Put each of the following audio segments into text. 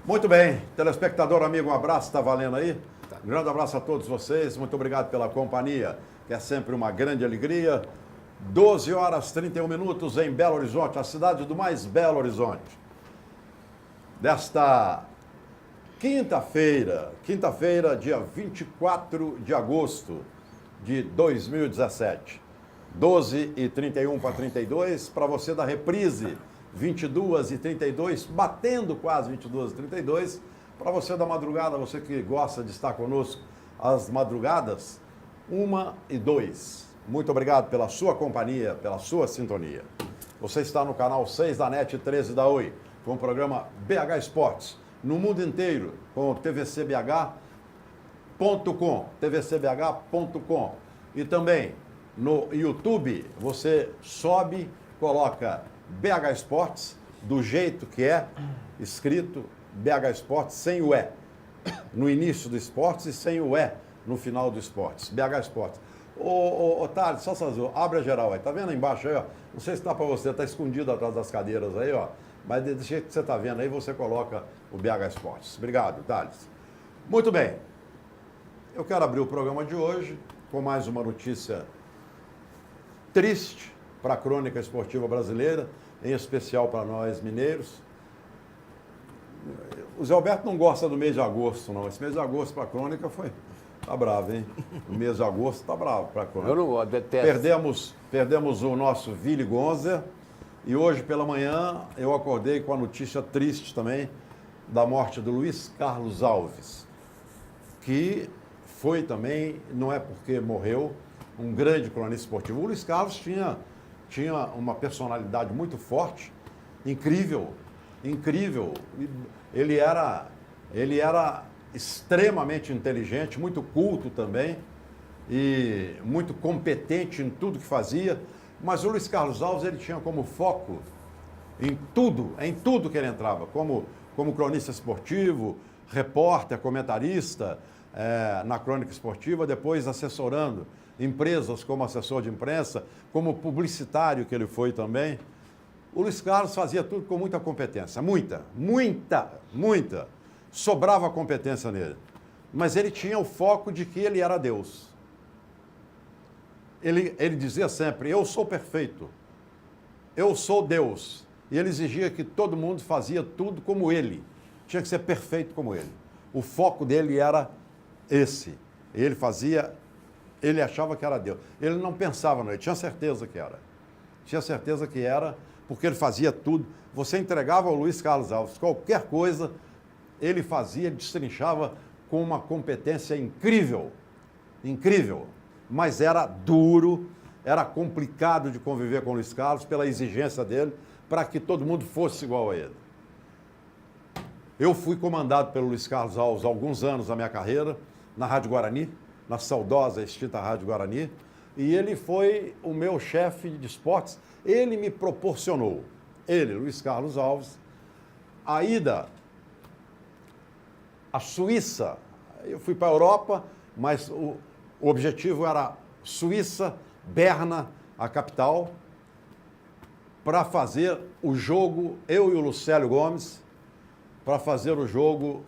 Muito bem, telespectador amigo, um abraço, está valendo aí? Um grande abraço a todos vocês, muito obrigado pela companhia, que é sempre uma grande alegria. 12 horas 31 minutos em Belo Horizonte, a cidade do mais Belo Horizonte. Desta quinta-feira, dia 24 de agosto de 2017. 12h31 para 32, para você da reprise, 22h32, batendo quase 22h32. Para você da madrugada, você que gosta de estar conosco às madrugadas, 1h02. Muito obrigado pela sua companhia, pela sua sintonia. Você está no canal 6 da NET 13 da Oi, com o programa BH Esportes, no mundo inteiro, com o tvcbh.com, tvcbh.com. E também no YouTube, você sobe, coloca BH Esportes, do jeito que é escrito, BH Esportes, sem o E no início do esportes e sem o E no final do esportes, BH Esportes. Ô Thales, só fazer, abre a geral aí, tá vendo aí embaixo aí, ó? Não sei se tá para você, tá escondido atrás das cadeiras aí, ó. Mas do jeito que você tá vendo aí, você coloca o BH Esportes. Obrigado, Thales. Muito bem. Eu quero abrir o programa de hoje com mais uma notícia triste para a crônica esportiva brasileira, em especial para nós mineiros. O Zé Alberto não gosta do mês de agosto, não. Esse mês de agosto para a crônica foi... Tá bravo, hein? O mês de agosto tá bravo para a crônica. Eu não gosto, detesto. Perdemos o nosso Willy Gonzer e hoje pela manhã eu acordei com a notícia triste também da morte do Luiz Carlos Alves, que foi também, não é porque morreu, um grande cronista esportivo. O Luiz Carlos tinha uma personalidade muito forte, incrível. Ele era extremamente inteligente, muito culto também e muito competente em tudo que fazia. Mas o Luiz Carlos Alves, ele tinha como foco em tudo que ele entrava, como cronista esportivo, repórter, comentarista na crônica esportiva, depois assessorando empresas como assessor de imprensa, como publicitário que ele foi também. O Luiz Carlos fazia tudo com muita competência, muita. Sobrava competência nele. Mas ele tinha o foco de que ele era Deus. Ele dizia sempre, eu sou perfeito, eu sou Deus. E ele exigia que todo mundo fazia tudo como ele. Tinha que ser perfeito como ele. O foco dele era esse. Ele achava que era Deus. Ele não pensava nele, tinha certeza que era. Porque ele fazia tudo. Você entregava ao Luiz Carlos Alves qualquer coisa, ele fazia, ele destrinchava com uma competência incrível. Mas era duro, era complicado de conviver com o Luiz Carlos pela exigência dele, para que todo mundo fosse igual a ele. Eu fui comandado pelo Luiz Carlos Alves há alguns anos da minha carreira, na Rádio Guarani, na saudosa extinta Rádio Guarani, e ele foi o meu chefe de esportes. Ele me proporcionou, Luiz Carlos Alves, a ida à Suíça. Eu fui para a Europa, mas o objetivo era Suíça, Berna, a capital, para fazer o jogo, eu e o Lucélio Gomes, para fazer o jogo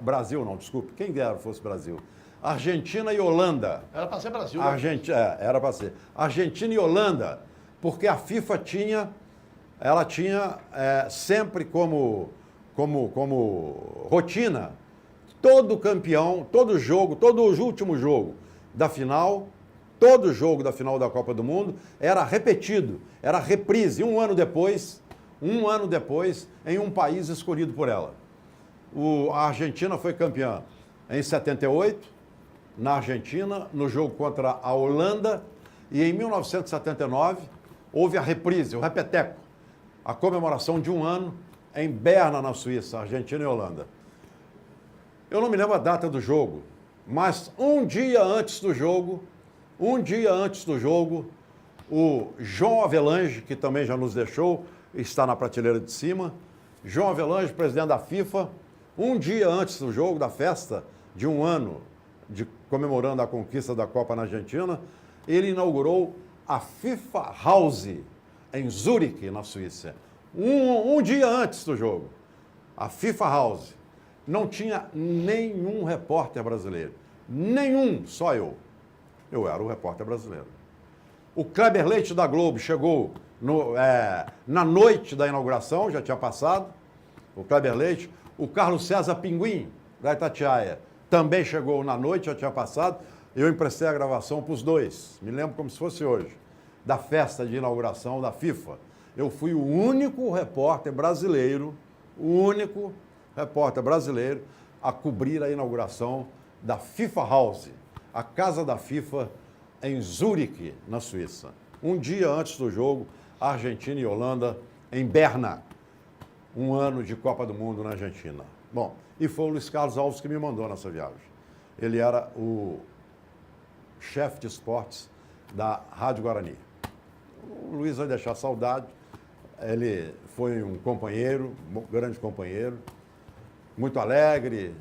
Brasil, não, desculpe, quem dera fosse Brasil. Argentina e Holanda. Era para ser Brasil. Era para ser. Argentina e Holanda, porque a FIFA tinha sempre como rotina, todo campeão, todo último jogo da final, todo jogo da final da Copa do Mundo era repetido, era reprise, um ano depois, em um país escolhido por ela. A Argentina foi campeã em 78, na Argentina, no jogo contra a Holanda, e em 1979 houve a reprise, o repeteco, a comemoração de um ano em Berna, na Suíça, Argentina e Holanda. Eu não me lembro a data do jogo, mas um dia antes do jogo, o João Avelange, que também já nos deixou, está na prateleira de cima, João Avelange, presidente da FIFA, Um dia antes do jogo, da festa de um ano, comemorando a conquista da Copa na Argentina, ele inaugurou a FIFA House, em Zurique, na Suíça. Um dia antes do jogo. A FIFA House. Não tinha nenhum repórter brasileiro. Nenhum, só eu. Eu era o repórter brasileiro. O Kleber Leite da Globo chegou na noite da inauguração, já tinha passado. O Kleber Leite. O Carlos César Pinguim, da Itatiaia, também chegou na noite, já tinha passado. Eu emprestei a gravação para os dois. Me lembro como se fosse hoje. Da festa de inauguração da FIFA. Eu fui o único repórter brasileiro, a cobrir a inauguração da FIFA House, a casa da FIFA em Zurique, na Suíça. Um dia antes do jogo, Argentina e Holanda em Berna. Um ano de Copa do Mundo na Argentina. Bom, e foi o Luiz Carlos Alves que me mandou nessa viagem. Ele era o chefe de esportes da Rádio Guarani. O Luiz vai deixar saudade. Ele foi um companheiro, um grande companheiro, muito alegre,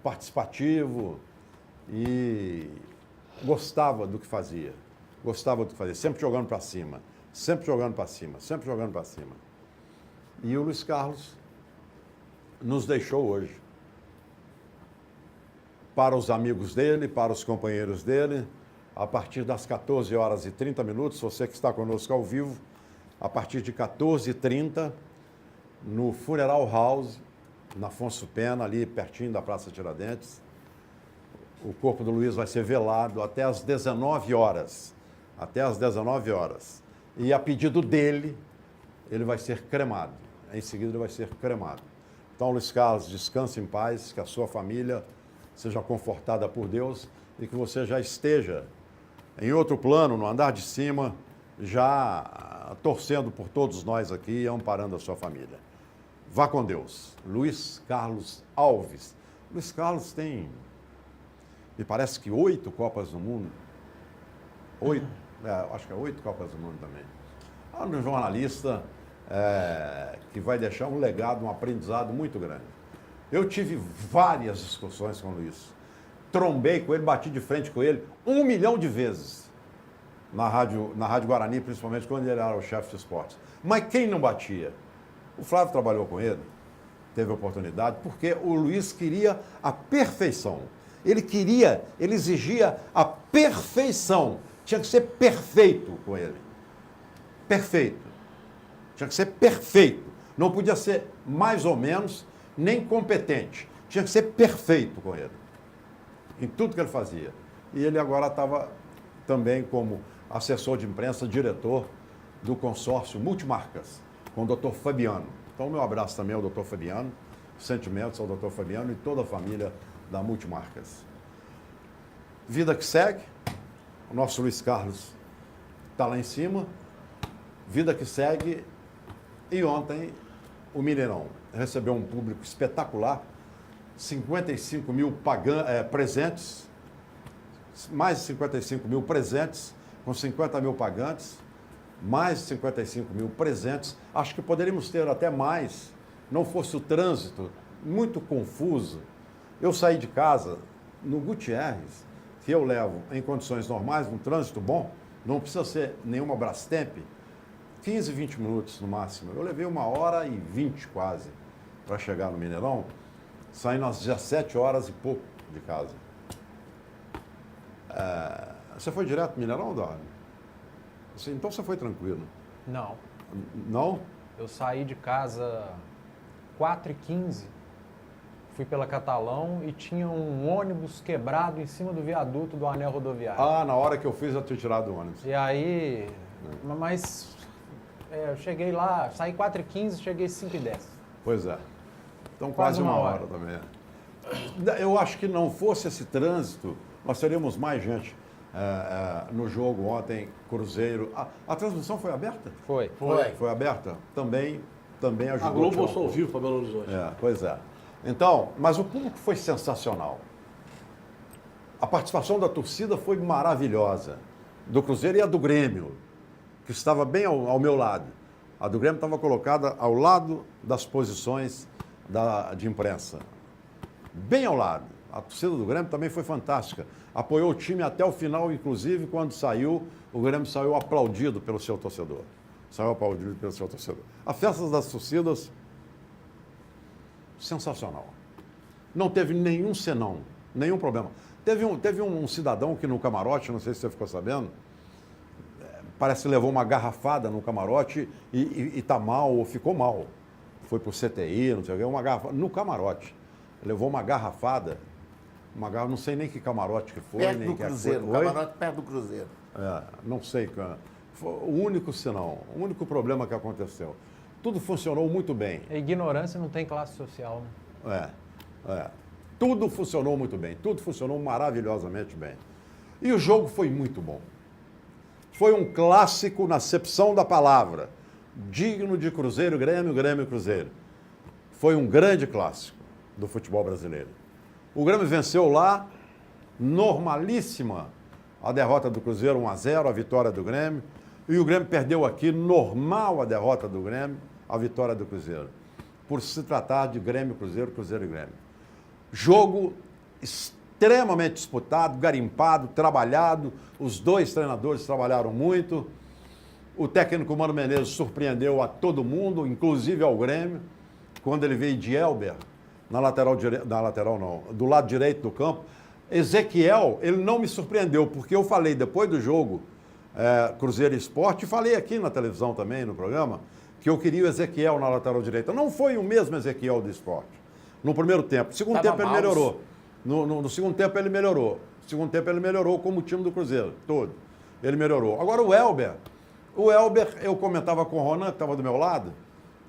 participativo e gostava do que fazia. Sempre jogando para cima, sempre jogando para cima, sempre jogando para cima. E o Luiz Carlos nos deixou hoje. Para os amigos dele, para os companheiros dele, a partir das 14 horas e 30 minutos, você que está conosco ao vivo, a partir de 14h30, no Funeral House, na Afonso Pena, ali pertinho da Praça Tiradentes. O corpo do Luiz vai ser velado até às 19 horas. Até às 19 horas. E a pedido dele, ele vai ser cremado. Em seguida, ele vai ser cremado. Então, Luiz Carlos, descanse em paz, que a sua família seja confortada por Deus e que você já esteja em outro plano, no andar de cima, já torcendo por todos nós aqui e amparando a sua família. Vá com Deus. Luiz Carlos Alves. Luiz Carlos tem, me parece que 8 Copas do Mundo. 8, acho que é 8 Copas do Mundo também. Um jornalista que vai deixar um legado, um aprendizado muito grande. Eu tive várias discussões com o Luiz. Trombei com ele, bati de frente com ele 1 milhão de vezes na Rádio Guarani, principalmente quando ele era o chefe de esportes. Mas quem não batia? O Flávio trabalhou com ele, teve oportunidade, porque o Luiz queria a perfeição. Ele exigia a perfeição. Tinha que ser perfeito com ele. Perfeito. Tinha que ser perfeito. Não podia ser mais ou menos, nem competente. Tinha que ser perfeito com ele. Em tudo que ele fazia. E ele agora estava também como assessor de imprensa, diretor do consórcio Multimarcas, com o Dr. Fabiano. Então, meu abraço também ao Dr. Fabiano, sentimentos ao Dr. Fabiano e toda a família da Multimarcas. Vida que segue. O nosso Luiz Carlos está lá em cima. Vida que segue. E ontem, o Mineirão recebeu um público espetacular, 55 mil presentes, mais de 55 mil presentes, com 50 mil pagantes, mais de 55 mil presentes. Acho que poderíamos ter até mais, não fosse o trânsito muito confuso. Eu saí de casa no Gutierrez, que eu levo em condições normais, num trânsito bom, não precisa ser nenhuma Brastemp, 15, 20 minutos no máximo. Eu levei 1h20 quase para chegar no Mineirão, saindo às 17 horas e pouco de casa. Você foi direto para o Mineirão, Dória? Então você foi tranquilo? Não. Não? Eu saí de casa 4h15, fui pela Catalão e tinha um ônibus quebrado em cima do viaduto do anel rodoviário. Na hora que eu fiz, eu tinha tirado o ônibus. E aí, mas eu cheguei lá, saí 4h15, cheguei 5h10. Pois é. Então quase uma hora também. Eu acho que não fosse esse trânsito, nós teríamos mais gente no jogo ontem, Cruzeiro. A transmissão foi aberta? Foi. Foi aberta? Também ajudou. A Globo passou ao vivo para Belo Horizonte. Pois é. Então, mas o público foi sensacional. A participação da torcida foi maravilhosa. Do Cruzeiro e a do Grêmio, que estava bem ao meu lado. A do Grêmio estava colocada ao lado das posições de imprensa. Bem ao lado. A torcida do Grêmio também foi fantástica. Apoiou o time até o final, inclusive quando saiu, o Grêmio saiu aplaudido pelo seu torcedor. Saiu aplaudido pelo seu torcedor. A festa das torcidas, sensacional. Não teve nenhum senão, nenhum problema. Teve um cidadão que no camarote, não sei se você ficou sabendo, parece que levou uma garrafada no camarote e tá mal, ou ficou mal. Foi pro CTI, não sei o quê, uma garrafa no camarote. Levou uma garrafada, não sei nem que camarote que foi. Perto nem do que Cruzeiro, foi. camarote perto do Cruzeiro. Não sei. Foi o único senão, o único problema que aconteceu. Tudo funcionou muito bem. A ignorância não tem classe social, né? Tudo funcionou muito bem, tudo funcionou maravilhosamente bem. E o jogo foi muito bom. Foi um clássico na acepção da palavra, digno de Cruzeiro, Grêmio, Grêmio, Cruzeiro. Foi um grande clássico do futebol brasileiro. O Grêmio venceu lá, normalíssima a derrota do Cruzeiro 1-0, a vitória do Grêmio. E o Grêmio perdeu aqui, normal a derrota do Grêmio, a vitória do Cruzeiro. Por se tratar de Grêmio, Cruzeiro, Cruzeiro e Grêmio. Jogo extremamente disputado, garimpado, trabalhado. Os dois treinadores trabalharam muito. O técnico Mano Menezes surpreendeu a todo mundo, inclusive ao Grêmio, quando ele veio de Elber, do lado direito do campo. Ezequiel, ele não me surpreendeu, porque eu falei depois do jogo Cruzeiro e Sport, e falei aqui na televisão também, no programa, que eu queria o Ezequiel na lateral direita. Não foi o mesmo Ezequiel do Sport. No primeiro tempo. No segundo tempo ele melhorou. No segundo tempo ele melhorou. No segundo tempo ele melhorou como o time do Cruzeiro, todo. Ele melhorou. Agora o Elber, eu comentava com o Ronan, que estava do meu lado,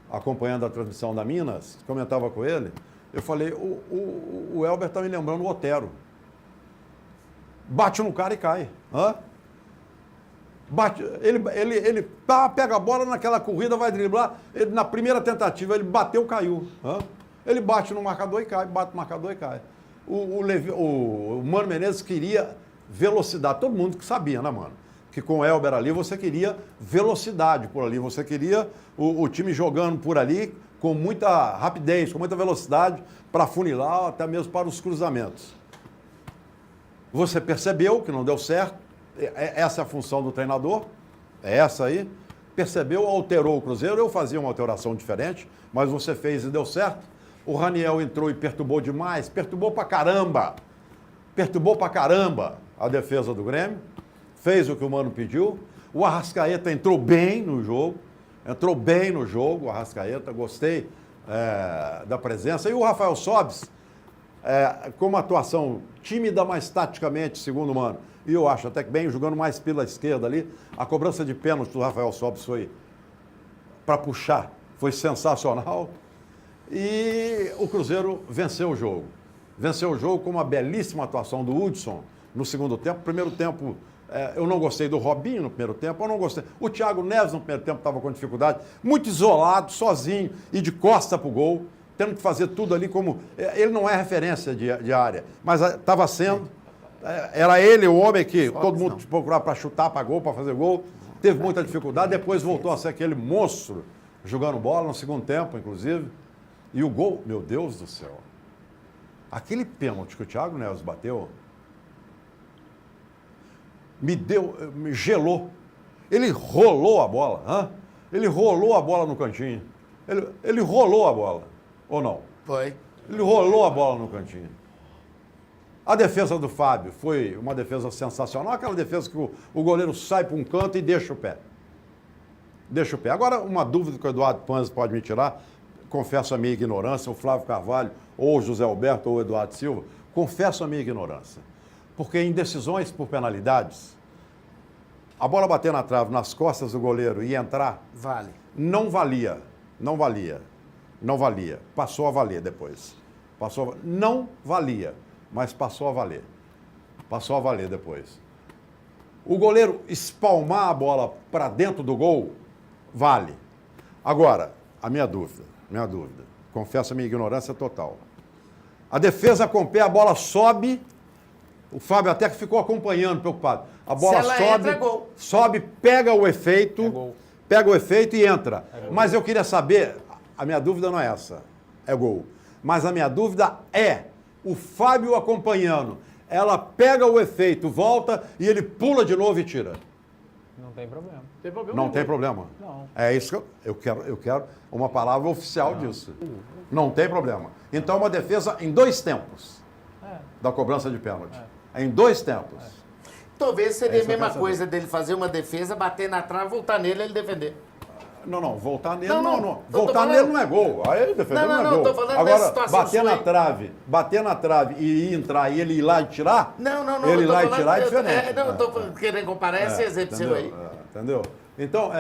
acompanhando a transmissão da Minas, comentava com ele, eu falei, o Elber está me lembrando o Otero. Bate no cara e cai. Bate, ele pega a bola naquela corrida, vai driblar, na primeira tentativa ele bateu, caiu. Ele bate no marcador e cai, bate no marcador e cai. O Mano Menezes queria velocidade, todo mundo que sabia, né, mano? Que com o Elber ali você queria velocidade por ali, você queria o time jogando por ali com muita rapidez, com muita velocidade para afunilar, até mesmo para os cruzamentos. Você percebeu que não deu certo, essa é a função do treinador, é essa aí. Percebeu, alterou o Cruzeiro, eu fazia uma alteração diferente, mas você fez e deu certo. O Raniel entrou e perturbou demais, perturbou pra caramba a defesa do Grêmio, fez o que o Mano pediu. O Arrascaeta entrou bem no jogo, o Arrascaeta, gostei da presença. E o Rafael Sobis, com uma atuação tímida, mas taticamente, segundo o Mano, e eu acho até que bem, jogando mais pela esquerda ali, a cobrança de pênalti do Rafael Sobis foi para puxar, foi sensacional. E o Cruzeiro venceu o jogo. Venceu o jogo com uma belíssima atuação do Hudson no segundo tempo. Primeiro tempo, eu não gostei do Robinho no primeiro tempo, eu não gostei. O Thiago Neves no primeiro tempo estava com dificuldade, muito isolado, sozinho e de costa para o gol, tendo que fazer tudo ali como... Ele não é referência de área, mas estava sendo. Era ele o homem que todo mundo procurava para chutar, para gol, para fazer gol. Teve muita dificuldade, depois voltou a ser aquele monstro jogando bola no segundo tempo, inclusive. E o gol, meu Deus do céu, aquele pênalti que o Thiago Neves bateu, me gelou. Ele rolou a bola, ele rolou a bola no cantinho. Ele rolou a bola, ou não? Foi. Ele rolou a bola no cantinho. A defesa do Fábio foi uma defesa sensacional, aquela defesa que o goleiro sai para um canto e deixa o pé. Deixa o pé. Agora, uma dúvida que o Eduardo Panzi pode me tirar, confesso a minha ignorância, o Flávio Carvalho, ou o José Alberto, ou o Eduardo Silva, confesso a minha ignorância. Porque em decisões por penalidades, a bola bater na trave, nas costas do goleiro e entrar, Vale. não valia. Passou a valer depois. Não valia, mas passou a valer. Passou a valer depois. O goleiro espalmar a bola para dentro do gol, vale. Agora, a minha dúvida, confesso a minha ignorância total. A defesa com o pé, a bola sobe, o Fábio até que ficou acompanhando, preocupado. A bola Se ela sobe, entra, é gol. sobe, pega o efeito, É gol. e entra. Mas eu queria saber, a minha dúvida não é essa. é gol. Mas a minha dúvida é o Fábio acompanhando. Ela pega o efeito, volta e ele pula de novo e tira. Não tem problema. Tem problema Não nenhum. tem problema. Não. É isso que eu quero uma palavra oficial disso. Não tem problema. Então é uma defesa em 2 tempos da cobrança de pênalti. É em 2 tempos. Talvez seria a isso eu mesma quero coisa dele fazer uma defesa, bater na trave, voltar nele e ele defender. Não, voltar nele Não, não. não. Voltar Tô falando- nele não é gol. Aí ele defendeu, não é gol. tô falando Agora, dessa situação bater sua na aí. trave e entrar e ele ir lá e tirar, Não. ele ir eu tô lá e falando- tirar é diferente. eu tô querendo comparar esse exemplo seu aí. Entendeu? Então,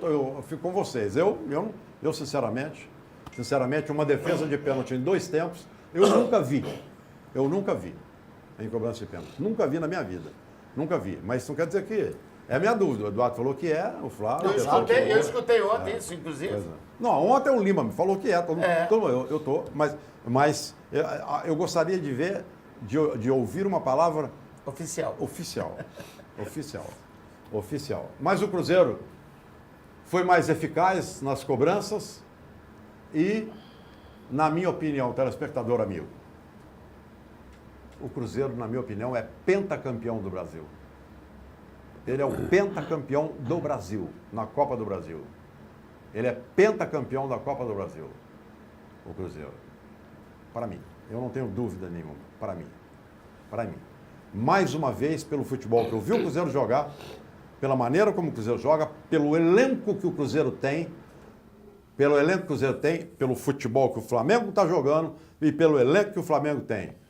eu fico com vocês. Eu sinceramente, uma defesa de pênalti em 2 tempos, eu nunca vi. Eu nunca vi em cobrança de pênalti. Nunca vi na minha vida. Nunca vi. Mas isso não quer dizer que... É a minha dúvida. O Eduardo falou que é, o Flávio... Eu escutei ontem isso, inclusive. Pois é. Não, ontem o Lima me falou que é. Eu tô, mas eu gostaria de ver, de ouvir uma palavra Oficial. oficial. Mas o Cruzeiro foi mais eficaz nas cobranças e, na minha opinião, telespectador amigo, o Cruzeiro, na minha opinião, é pentacampeão do Brasil. Ele é o pentacampeão do Brasil, na Copa do Brasil. Ele é pentacampeão da Copa do Brasil, o Cruzeiro. Para mim. Eu não tenho dúvida nenhuma. Para mim. Mais uma vez, pelo futebol que eu vi o Cruzeiro jogar, pela maneira como o Cruzeiro joga, pelo elenco que o Cruzeiro tem, pelo futebol que o Flamengo está jogando e pelo elenco que o Flamengo tem.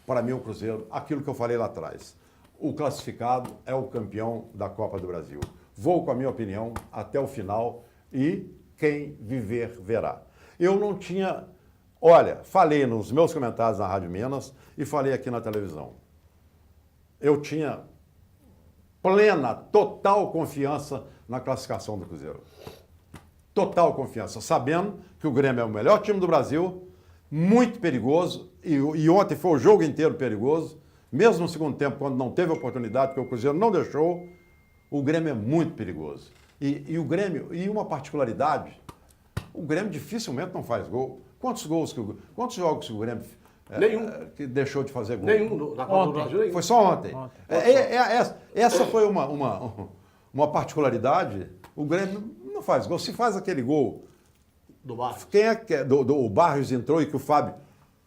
Para mim, o Cruzeiro, aquilo que eu falei lá atrás, o classificado é o campeão da Copa do Brasil. Vou com a minha opinião até o final e quem viver verá. Eu não tinha... Olha, falei nos meus comentários na Rádio Minas e falei aqui na televisão. Eu tinha plena, total confiança na classificação do Cruzeiro. Total confiança, sabendo que o Grêmio é o melhor time do Brasil, muito perigoso, e ontem foi o jogo inteiro perigoso, mesmo no segundo tempo, quando não teve oportunidade, porque o Cruzeiro não deixou, o Grêmio é muito perigoso. E o Grêmio, e uma particularidade, o Grêmio dificilmente não faz gol. Quantos jogos que o Grêmio que deixou de fazer gol? Nenhum. Na Copa do Brasil, nenhum. Foi só ontem. Essa foi uma particularidade. O Grêmio não faz gol. Se faz aquele gol, Do Barros. quem é que o Barros entrou e que o Fábio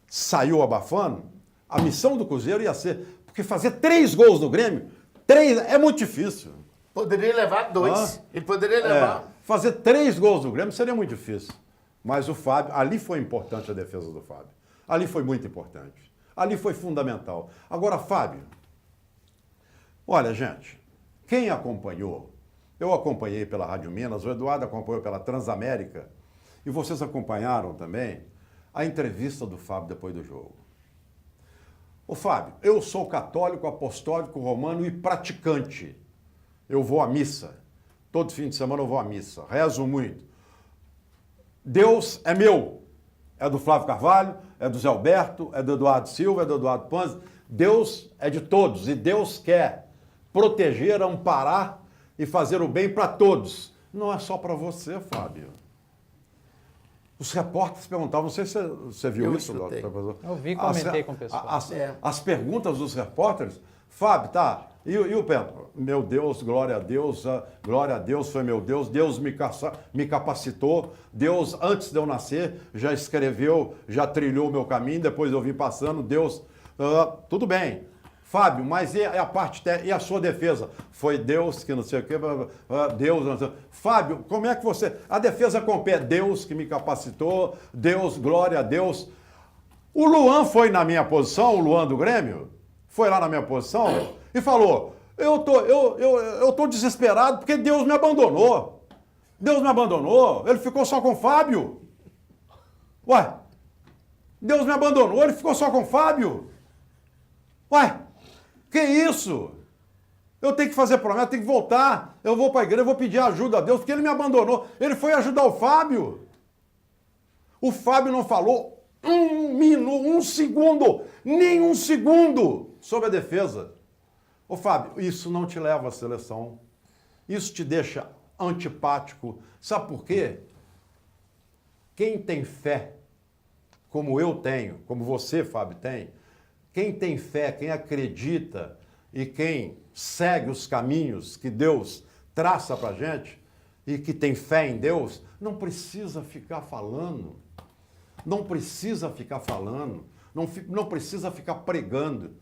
saiu abafando, a missão do Cruzeiro ia ser... Porque fazer 3 gols no Grêmio, 3 é muito difícil. Poderia levar 2. Ele poderia levar... Fazer 3 gols no Grêmio seria muito difícil. Mas o Fábio, ali foi importante a defesa do Fábio. Ali foi muito importante. Ali foi fundamental. Agora, Fábio, olha, gente, quem acompanhou, eu acompanhei pela Rádio Minas, o Eduardo acompanhou pela Transamérica, e vocês acompanharam também a entrevista do Fábio depois do jogo. Ô Fábio, eu sou católico, apostólico, romano e praticante. Eu vou à missa. Todo fim de semana eu vou à missa. Rezo muito. Deus é meu. É do Flávio Carvalho, é do Zé Alberto, é do Eduardo Silva, é do Eduardo Panzi. Deus é de todos e Deus quer proteger, amparar e fazer o bem para todos. Não é só para você, Fábio. Os repórteres perguntavam, não sei se você viu isso, escutei. professor. Eu vi e comentei com o pessoal. As perguntas dos repórteres, Fábio, tá, e o Pedro? Meu Deus, glória a Deus, foi meu Deus, Deus me capacitou, Deus, antes de eu nascer, já escreveu, já trilhou o meu caminho, depois eu vim passando, Deus, tudo bem. Fábio, mas e a parte e a sua defesa? Foi Deus que não sei o quê, Deus não sei. Fábio, como é que você... A defesa com o pé, Deus que me capacitou, Deus, glória a Deus. O Luan foi na minha posição, o Luan do Grêmio, foi lá na minha posição e falou, eu tô desesperado porque Deus me abandonou. Deus me abandonou, ele ficou só com o Fábio. Ué, Deus me abandonou, ele ficou só com o Fábio. Ué, que isso? Eu tenho que fazer promessa, tenho que voltar. Eu vou para a igreja, eu vou pedir ajuda a Deus, porque ele me abandonou. Ele foi ajudar o Fábio. O Fábio não falou um segundo, nem um segundo sobre a defesa. Ô Fábio, isso não te leva à seleção. Isso te deixa antipático. Sabe por quê? Quem tem fé como eu tenho, como você, Fábio, tem, quem tem fé, quem acredita e quem segue os caminhos que Deus traça para a gente e que tem fé em Deus, não precisa ficar falando, não precisa ficar falando, não precisa ficar pregando.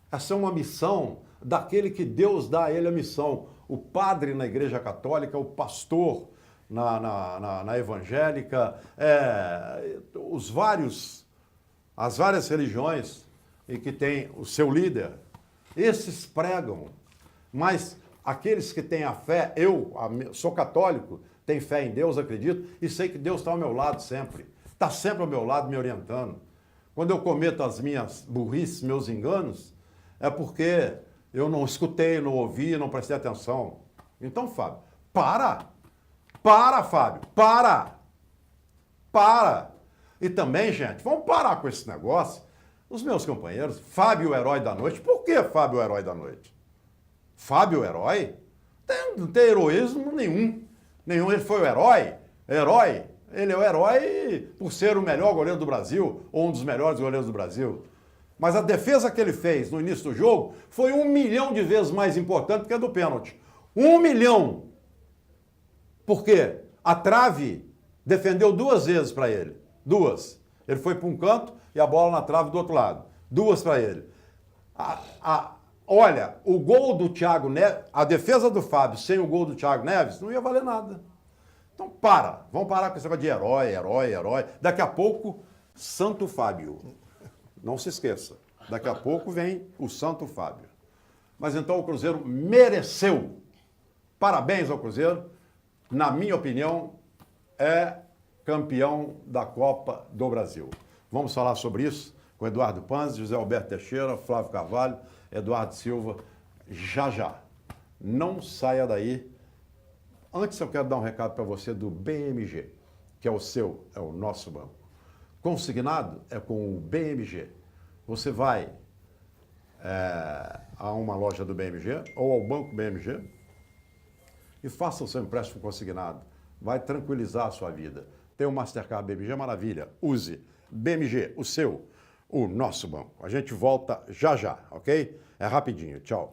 Essa é uma missão daquele que Deus dá a ele a missão. O padre na Igreja Católica, o pastor na evangélica, as várias religiões e que tem o seu líder, esses pregam. Mas aqueles que têm a fé, eu sou católico, tenho fé em Deus, acredito, e sei que Deus está ao meu lado sempre. Está sempre ao meu lado me orientando. Quando eu cometo as minhas burrices, meus enganos, é porque eu não escutei, não ouvi, não prestei atenção. Então, Fábio, para, Fábio, para. E também, gente, vamos parar com esse negócio. Os meus companheiros, Fábio, o herói da noite. Por que Fábio, o herói da noite? Fábio, o herói? Não tem heroísmo nenhum. Ele foi o herói. Ele é o herói por ser o melhor goleiro do Brasil, ou um dos melhores goleiros do Brasil. Mas a defesa que ele fez no início do jogo foi 1 milhão de vezes mais importante que a do pênalti. 1 milhão! Por quê? A trave defendeu 2 vezes para ele. 2. Ele foi para um canto e a bola na trave do outro lado. 2 para ele. Olha, o gol do Thiago Neves, a defesa do Fábio sem o gol do Thiago Neves não ia valer nada. Então vamos parar com esse negócio de herói. Daqui a pouco, Santo Fábio. Não se esqueça, daqui a pouco vem o Santo Fábio. Mas então o Cruzeiro mereceu. Parabéns ao Cruzeiro. Na minha opinião, é campeão da Copa do Brasil. Vamos falar sobre isso com Eduardo Panzi, José Alberto Teixeira, Flávio Carvalho, Eduardo Silva, já. Não saia daí. Antes eu quero dar um recado para você do BMG, que é o nosso banco. Consignado é com o BMG. Você vai a uma loja do BMG ou ao banco BMG e faça o seu empréstimo consignado. Vai tranquilizar a sua vida. Tem o Mastercard BMG, maravilha. Use BMG, o nosso banco. A gente volta já, ok? É rapidinho. Tchau.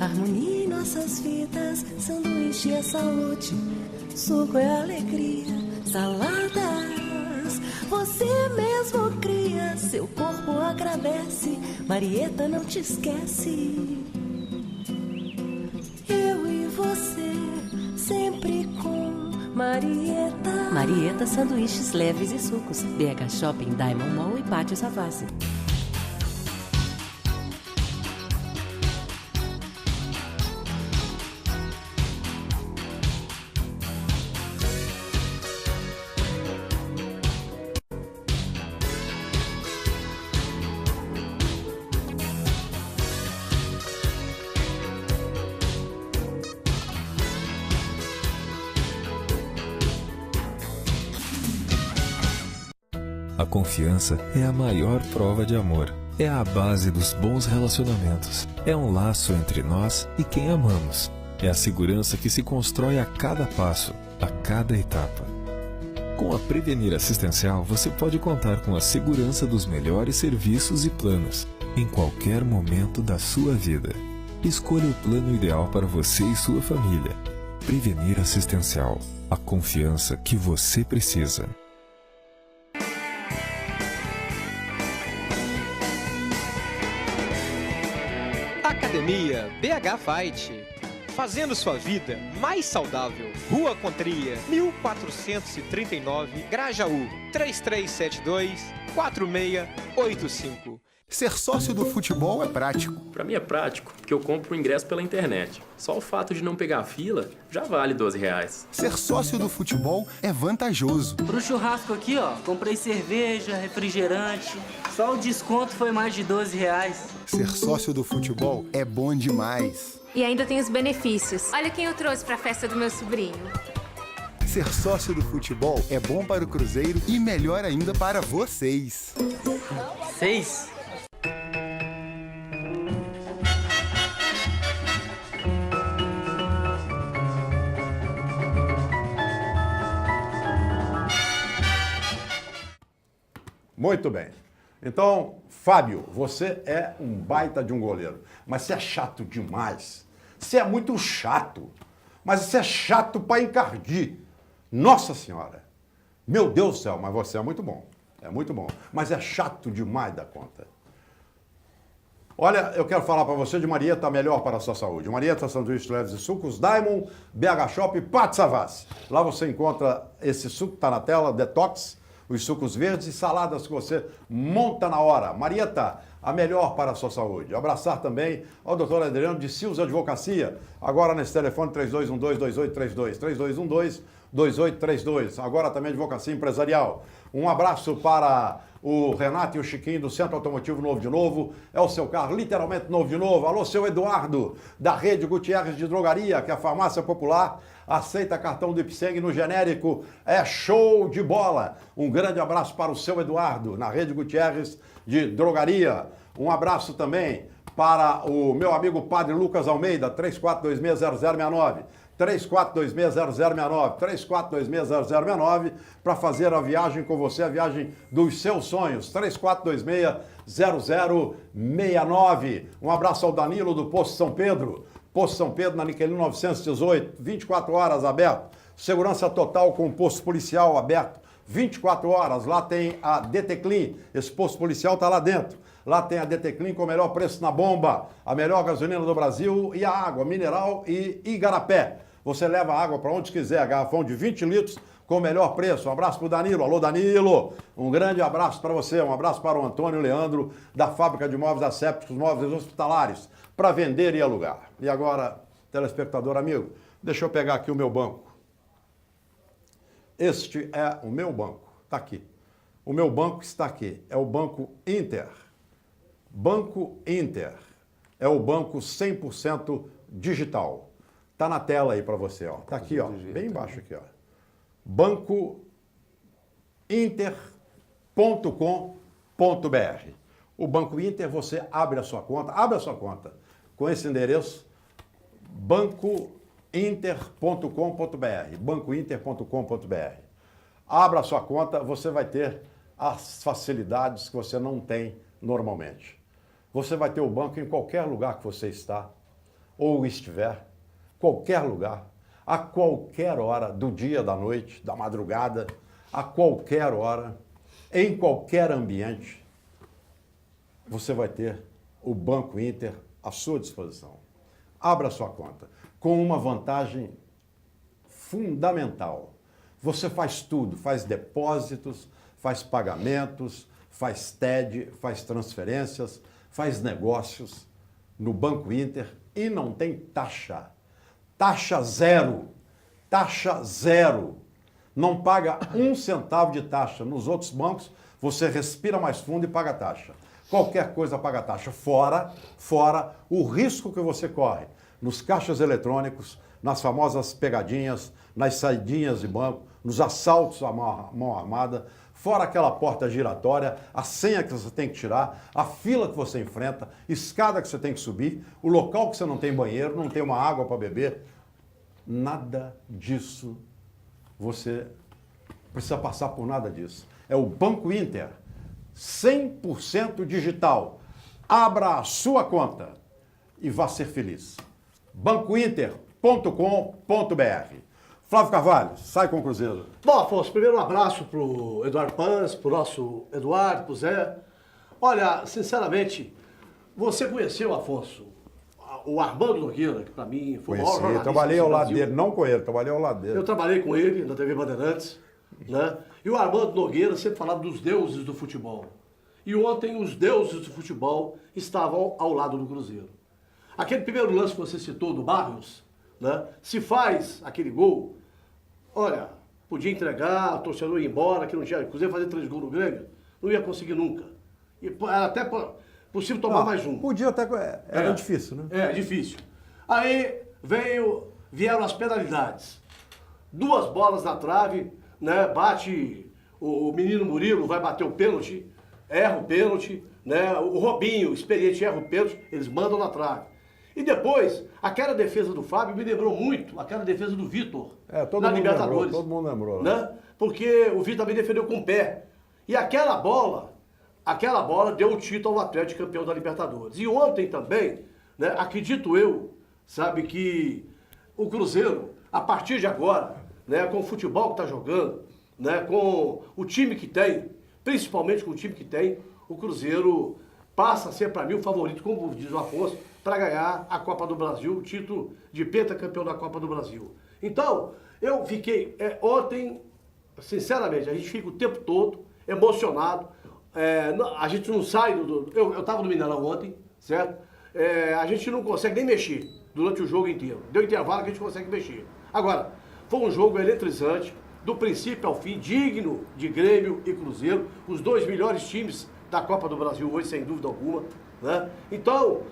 Harmonia em nossas vidas, sanduíche é saúde, suco é alegria, saladas você mesmo cria, seu corpo agradece, Marieta não te esquece. Eu e você, sempre com Marieta. Marieta, sanduíches leves e sucos, BH Shopping, Diamond Mall e Pátio Savassi. A confiança é a maior prova de amor. É a base dos bons relacionamentos. É um laço entre nós e quem amamos. É a segurança que se constrói a cada passo, a cada etapa. Com a Prevenir Assistencial, você pode contar com a segurança dos melhores serviços e planos, em qualquer momento da sua vida. Escolha o plano ideal para você e sua família. Prevenir Assistencial. A confiança que você precisa. Academia BH Fight, fazendo sua vida mais saudável. Rua Contria, 1439, Grajaú, 3372 4685. Ser sócio do futebol é prático. Pra mim é prático, porque eu compro o ingresso pela internet. Só o fato de não pegar a fila já vale R$12. Ser sócio do futebol é vantajoso. Pro churrasco aqui, ó, comprei cerveja, refrigerante. Só o desconto foi mais de R$12. Ser sócio do futebol é bom demais. E ainda tem os benefícios. Olha quem eu trouxe pra festa do meu sobrinho. Ser sócio do futebol é bom para o Cruzeiro e melhor ainda para vocês. 6? Muito bem. Então, Fábio, você é um baita de um goleiro, mas você é chato demais. Você é muito chato, mas você é chato para encardir. Nossa Senhora! Meu Deus do céu, mas você é muito bom. É muito bom, mas é chato demais da conta. Olha, eu quero falar para você de Marieta melhor para a sua saúde. Marieta, sanduíches leves e sucos, Diamond, BH Shop, Pátio Savassi. Lá você encontra esse suco que está na tela, Detox, os sucos verdes e saladas que você monta na hora. Marieta, a melhor para a sua saúde. Abraçar também ao doutor Adriano de Silves Advocacia, agora nesse telefone 3212-2832, 3212-2832, agora também Advocacia Empresarial. Um abraço para o Renato e o Chiquinho do Centro Automotivo Novo de Novo. É o seu carro literalmente novo de novo. Alô, seu Eduardo, da Rede Gutierrez de Drogaria, que é a farmácia popular, aceita cartão do Ipseng no genérico. É show de bola. Um grande abraço para o seu Eduardo, na Rede Gutierrez de Drogaria. Um abraço também para o meu amigo Padre Lucas Almeida, 34260069. 34260069, 34260069, para fazer a viagem com você, a viagem dos seus sonhos, 34260069. Um abraço ao Danilo do Posto São Pedro, Posto São Pedro na Niquelino 918, 24 horas aberto, segurança total com o posto policial aberto, 24 horas, lá tem a DT Clean, esse posto policial está lá dentro. Lá tem a DT Clean com o melhor preço na bomba, a melhor gasolina do Brasil e a água mineral e igarapé. Você leva a água para onde quiser, garrafão de 20 litros com o melhor preço. Um abraço para o Danilo. Alô, Danilo. Um grande abraço para você. Um abraço para o Antônio Leandro, da Fábrica de Móveis Assépticos, Móveis Hospitalares, para vender e alugar. E agora, telespectador amigo, deixa eu pegar aqui o meu banco. Este é o meu banco. Está aqui. O meu banco está aqui. É o Banco Inter. Banco Inter é o banco 100% digital. Tá na tela aí para você, ó. Tá aqui, ó, bem embaixo aqui, ó. bancointer.com.br. O Banco Inter, você abre a sua conta com esse endereço, bancointer.com.br, bancointer.com.br. Abra a sua conta, você vai ter as facilidades que você não tem normalmente. Você vai ter o banco em qualquer lugar que você está ou estiver, qualquer lugar, a qualquer hora do dia, da noite, da madrugada, a qualquer hora, em qualquer ambiente, você vai ter o Banco Inter à sua disposição. Abra sua conta com uma vantagem fundamental. Você faz tudo, faz depósitos, faz pagamentos, faz TED, faz transferências, faz negócios no Banco Inter e não tem taxa. Taxa zero. Taxa zero. Não paga 1 centavo de taxa. Nos outros bancos, você respira mais fundo e paga taxa. Qualquer coisa paga taxa. Fora o risco que você corre nos caixas eletrônicos, nas famosas pegadinhas, nas saidinhas de banco, nos assaltos à mão armada, fora aquela porta giratória, a senha que você tem que tirar, a fila que você enfrenta, escada que você tem que subir, o local que você não tem banheiro, não tem uma água para beber. Nada disso. Você precisa passar por nada disso. É o Banco Inter, 100% digital. Abra a sua conta e vá ser feliz. bancointer.com.br. Flávio Carvalho, sai com o Cruzeiro. Bom, Afonso, primeiro um abraço pro Eduardo Pans, pro nosso Eduardo, pro Zé. Olha, sinceramente, você conheceu, Afonso, o Armando Nogueira, que para mim foi o maior jornalista. Trabalhei ao lado dele, não com ele, trabalhei ao lado dele. Eu trabalhei com ele na TV Bandeirantes, né? E o Armando Nogueira sempre falava dos deuses do futebol. E ontem os deuses do futebol estavam ao lado do Cruzeiro. Aquele primeiro lance que você citou do Barrios, né? Se faz aquele gol, olha, podia entregar, o torcedor ia embora, que não tinha. O Cruzeiro fazer 3 gols no Grêmio, não ia conseguir nunca. E era até possível tomar mais um. Podia até. Era difícil, né? É, difícil. Aí vieram as penalidades. 2 bolas na trave, né? Bate o menino Murilo, vai bater o pênalti, erra o pênalti, né? O Robinho, experiente, erra o pênalti, eles mandam na trave. E depois, aquela defesa do Fábio me lembrou muito aquela defesa do Vitor na Libertadores. Todo mundo lembrou. Né? Porque o Vitor também defendeu com o pé. E aquela bola deu o título ao Atlético campeão da Libertadores. E ontem também, né, acredito eu, sabe, que o Cruzeiro, a partir de agora, né, com o futebol que está jogando, né, com o time que tem, principalmente com o time que tem, o Cruzeiro passa a ser, para mim, o favorito, como diz o Afonso, para ganhar a Copa do Brasil, o título de pentacampeão da Copa do Brasil. Então, eu fiquei, ontem, sinceramente, a gente fica o tempo todo emocionado, a gente não sai eu estava no Mineirão ontem, certo? A gente não consegue nem mexer durante o jogo inteiro. Deu intervalo que a gente consegue mexer. Agora, foi um jogo eletrizante, do princípio ao fim, digno de Grêmio e Cruzeiro, os 2 melhores times da Copa do Brasil hoje, sem dúvida alguma, né? Então,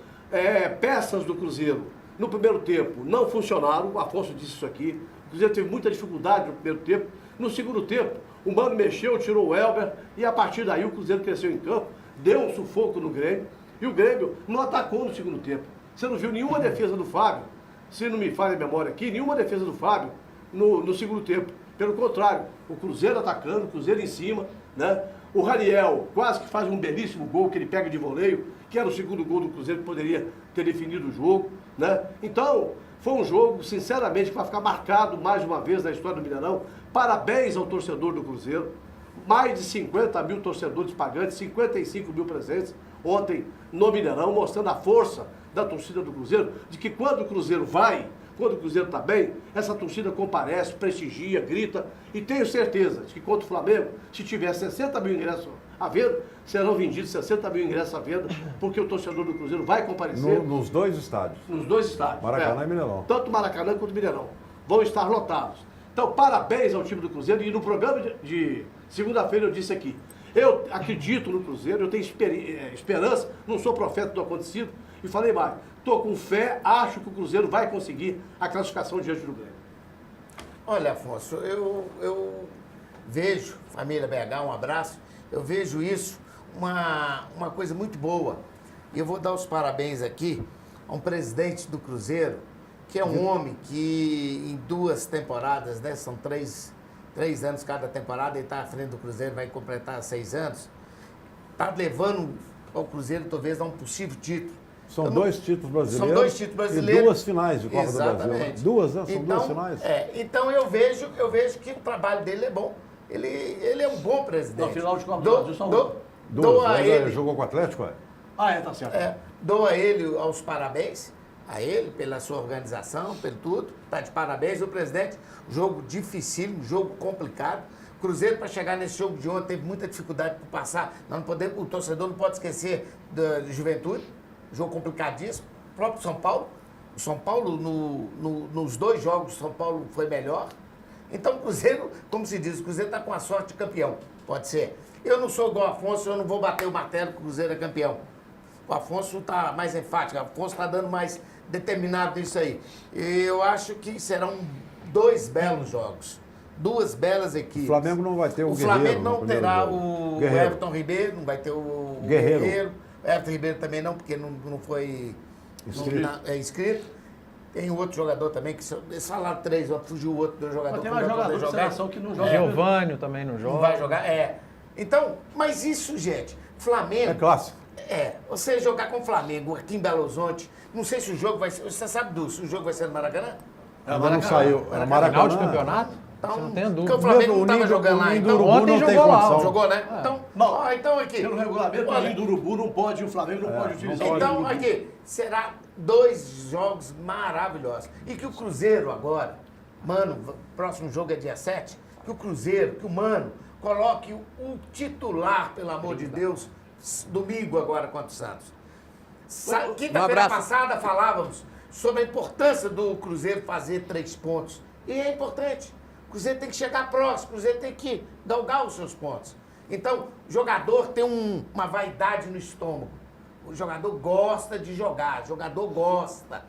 peças do Cruzeiro no primeiro tempo não funcionaram, o Afonso disse isso aqui, o Cruzeiro teve muita dificuldade no primeiro tempo, no segundo tempo o Mano mexeu, tirou o Elber e a partir daí o Cruzeiro cresceu em campo, deu um sufoco no Grêmio e o Grêmio não atacou no segundo tempo. Você não viu nenhuma defesa do Fábio, se não me falha a memória aqui, nenhuma defesa do Fábio no segundo tempo. Pelo contrário, o Cruzeiro atacando, o Cruzeiro em cima, né? O Raniel quase que faz um belíssimo gol que ele pega de voleio, que era o segundo gol do Cruzeiro que poderia ter definido o jogo, né? Então, foi um jogo, sinceramente, que vai ficar marcado mais uma vez na história do Mineirão. Parabéns ao torcedor do Cruzeiro. Mais de 50 mil torcedores pagantes, 55 mil presentes ontem no Mineirão, mostrando a força da torcida do Cruzeiro, de que quando o Cruzeiro vai, quando o Cruzeiro está bem, essa torcida comparece, prestigia, grita, e tenho certeza de que contra o Flamengo, se tiver 60 mil ingressos à venda, serão vendidos 60 mil ingressos à venda, porque o torcedor do Cruzeiro vai comparecer. Nos 2 estádios. Nos 2 estádios. Maracanã e Mineirão. Tanto Maracanã quanto Mineirão. Vão estar lotados. Então, parabéns ao time do Cruzeiro. E no programa de segunda-feira eu disse aqui, eu acredito no Cruzeiro, eu tenho esperança, não sou profeta do acontecido, e falei mais, estou com fé, acho que o Cruzeiro vai conseguir a classificação diante do Grêmio. Olha, Afonso, eu vejo, família BH, um abraço, eu vejo isso uma coisa muito boa. E eu vou dar os parabéns aqui a um presidente do Cruzeiro, que é um homem que em 2 temporadas, né, são 3 anos cada temporada, ele está à frente do Cruzeiro, vai completar 6 anos, está levando ao Cruzeiro talvez a um possível título. São 2 títulos brasileiros. São 2 títulos brasileiros. E 2 finais de Copa Exatamente. do Brasil. Né? 2, né? São então, 2 finais. Então eu vejo que o trabalho dele é bom. Ele é um bom presidente. No final de Copa do Brasil são 2. ele. Jogou com o Atlético, tá certo. Dou a ele aos parabéns, a ele pela sua organização, pelo tudo. Tá de parabéns. O presidente, jogo dificílimo, jogo complicado. Cruzeiro, para chegar nesse jogo de ontem, teve muita dificuldade para passar. Nós não podemos, o torcedor não pode esquecer da Juventude. Jogo complicadíssimo. O próprio São Paulo. O São Paulo, nos 2 jogos, o São Paulo foi melhor. Então, o Cruzeiro, como se diz, o Cruzeiro está com a sorte de campeão. Pode ser. Eu não sou igual o Afonso, eu não vou bater o martelo que o Cruzeiro é campeão. O Afonso está mais enfático, o Afonso está dando mais determinado nisso aí. E eu acho que serão 2 belos jogos. 2 belas equipes. O Flamengo não vai ter o Guerreiro. O Flamengo não terá o Everton Ribeiro, não vai ter o Guerreiro. Everton Ribeiro também não, porque não foi inscrito. Tem outro jogador também, que eles falaram 3, fugiu o outro do jogador. Mas tem mais jogador de seleção que não joga. Giovânio também não joga. Não vai jogar, Então, mas isso, gente, Flamengo... É clássico. Você jogar com o Flamengo aqui em Belo Horizonte, não sei se o jogo vai ser... Você sabe se o jogo vai ser no Maracanã? Ainda não saiu. É Maracanã. Final de campeonato? Então, você não tem dúvida. Porque o Flamengo não estava jogando lá, então... Ontem jogou lá. Jogou, né? Então aqui... Pelo regulamento, o Ninho do Urubu não pode, o Flamengo não pode utilizar o Então, aqui, será 2 jogos maravilhosos. E que o Cruzeiro agora, Mano, próximo jogo é dia 7, que o Cruzeiro, que o Mano coloque um titular, pelo amor de Deus, domingo agora contra o Santos. Quinta-feira passada falávamos sobre a importância do Cruzeiro fazer 3 pontos. E é importante. O Cruzeiro tem que chegar próximo, o Cruzeiro tem que galgar os seus pontos. Então, o jogador tem uma vaidade no estômago. O jogador gosta de jogar, o jogador gosta.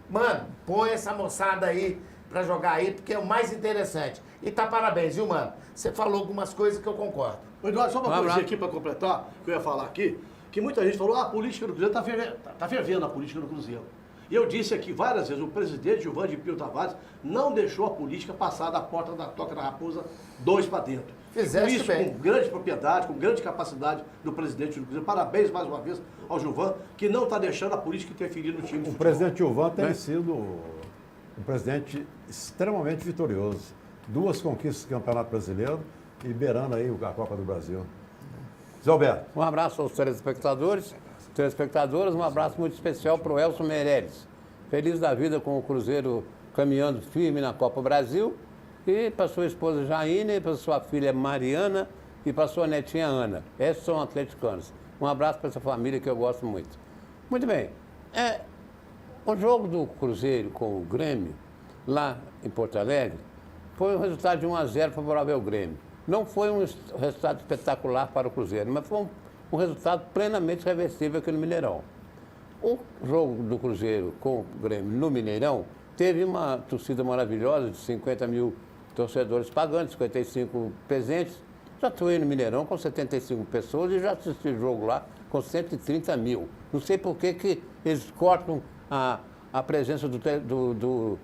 Mano, põe essa moçada aí pra jogar aí, porque é o mais interessante. E tá parabéns, viu, mano? Você falou algumas coisas que eu concordo. Eduardo, só uma coisinha aqui pra completar, que eu ia falar aqui, que muita gente falou, a política do Cruzeiro tá fervendo a política do Cruzeiro. E eu disse aqui várias vezes, o presidente Gilvan de Pio Tavares não deixou a política passar da porta da Toca da Raposa 2 para dentro. Fizeste isso bem. Com grande propriedade, com grande capacidade do presidente do Cruzeiro. Parabéns mais uma vez ao Gilvan, que não está deixando a política interferir no time de futebol. O presidente Gilvan tem sido um presidente extremamente vitorioso. 2 conquistas do Campeonato Brasileiro e beirando aí a Copa do Brasil. Zé Alberto. Um abraço aos telespectadoras, um abraço muito especial para o Elson Meirelles. Feliz da vida com o Cruzeiro caminhando firme na Copa Brasil. E para sua esposa Jaine, para sua filha Mariana e para sua netinha Ana. Esses são atleticanos. Um abraço para essa família que eu gosto muito. Muito bem. O jogo do Cruzeiro com o Grêmio, lá em Porto Alegre, foi um resultado de 1-0 favorável ao Grêmio. Não foi um resultado espetacular para o Cruzeiro, mas foi um resultado plenamente reversível aqui no Mineirão. O jogo do Cruzeiro com o Grêmio no Mineirão teve uma torcida maravilhosa de 50 mil torcedores pagantes, 55 presentes. Já estou aí no Mineirão com 75 pessoas e já assisti o jogo lá com 130 mil. Não sei por que eles cortam a presença do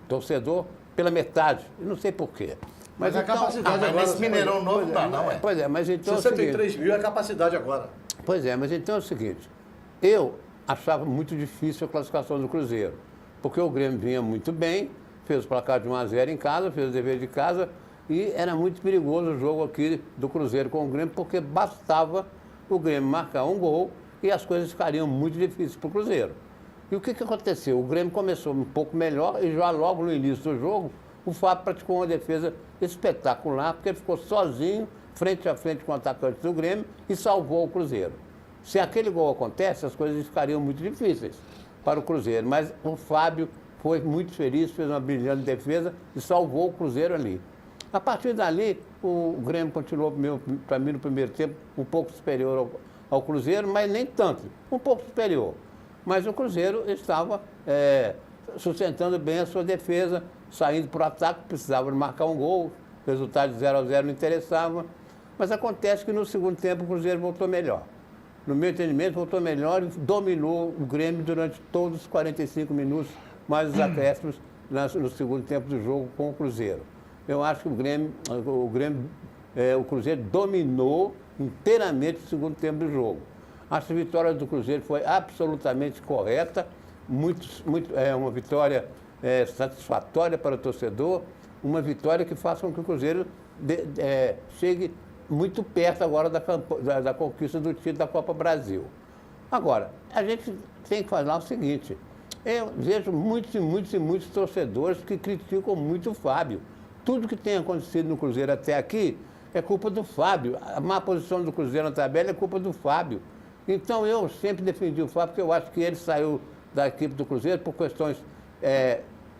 torcedor pela metade. Eu não sei por quê. Mas a capacidade agora... Nesse Mineirão novo não dá, não é? Pois é, mas então... Se você tem 3 mil, é a capacidade agora. Pois é, mas então é o seguinte. Eu achava muito difícil a classificação do Cruzeiro, porque o Grêmio vinha muito bem, fez o placar de 1-0 em casa, fez o dever de casa, e era muito perigoso o jogo aqui do Cruzeiro com o Grêmio, porque bastava o Grêmio marcar um gol e as coisas ficariam muito difíceis para o Cruzeiro. E o que aconteceu? O Grêmio começou um pouco melhor e já logo no início do jogo, o Fábio praticou uma defesa espetacular, porque ele ficou sozinho, frente a frente com o atacante do Grêmio e salvou o Cruzeiro. Se aquele gol acontece, as coisas ficariam muito difíceis para o Cruzeiro, mas o Fábio foi muito feliz, fez uma brilhante defesa e salvou o Cruzeiro ali. A partir dali, o Grêmio continuou, para mim, no primeiro tempo, um pouco superior ao Cruzeiro, mas nem tanto, um pouco superior. Mas o Cruzeiro estava sustentando bem a sua defesa, saindo para o ataque, precisava de marcar um gol, o resultado de 0-0 não interessava. Mas acontece que no segundo tempo o Cruzeiro voltou melhor. No meu entendimento, voltou melhor e dominou o Grêmio durante todos os 45 minutos, mais os acréscimos no segundo tempo do jogo com o Cruzeiro. Eu acho que o Cruzeiro dominou inteiramente o segundo tempo do jogo. Acho que a vitória do Cruzeiro foi absolutamente correta, uma vitória satisfatória para o torcedor, uma vitória que faça com que o Cruzeiro chegue muito perto agora da conquista do título da Copa Brasil. Agora, a gente tem que falar o seguinte, eu vejo muitos torcedores que criticam muito o Fábio. Tudo que tem acontecido no Cruzeiro até aqui é culpa do Fábio. A má posição do Cruzeiro na tabela é culpa do Fábio. Então eu sempre defendi o Fábio, porque eu acho que ele saiu da equipe do Cruzeiro por questões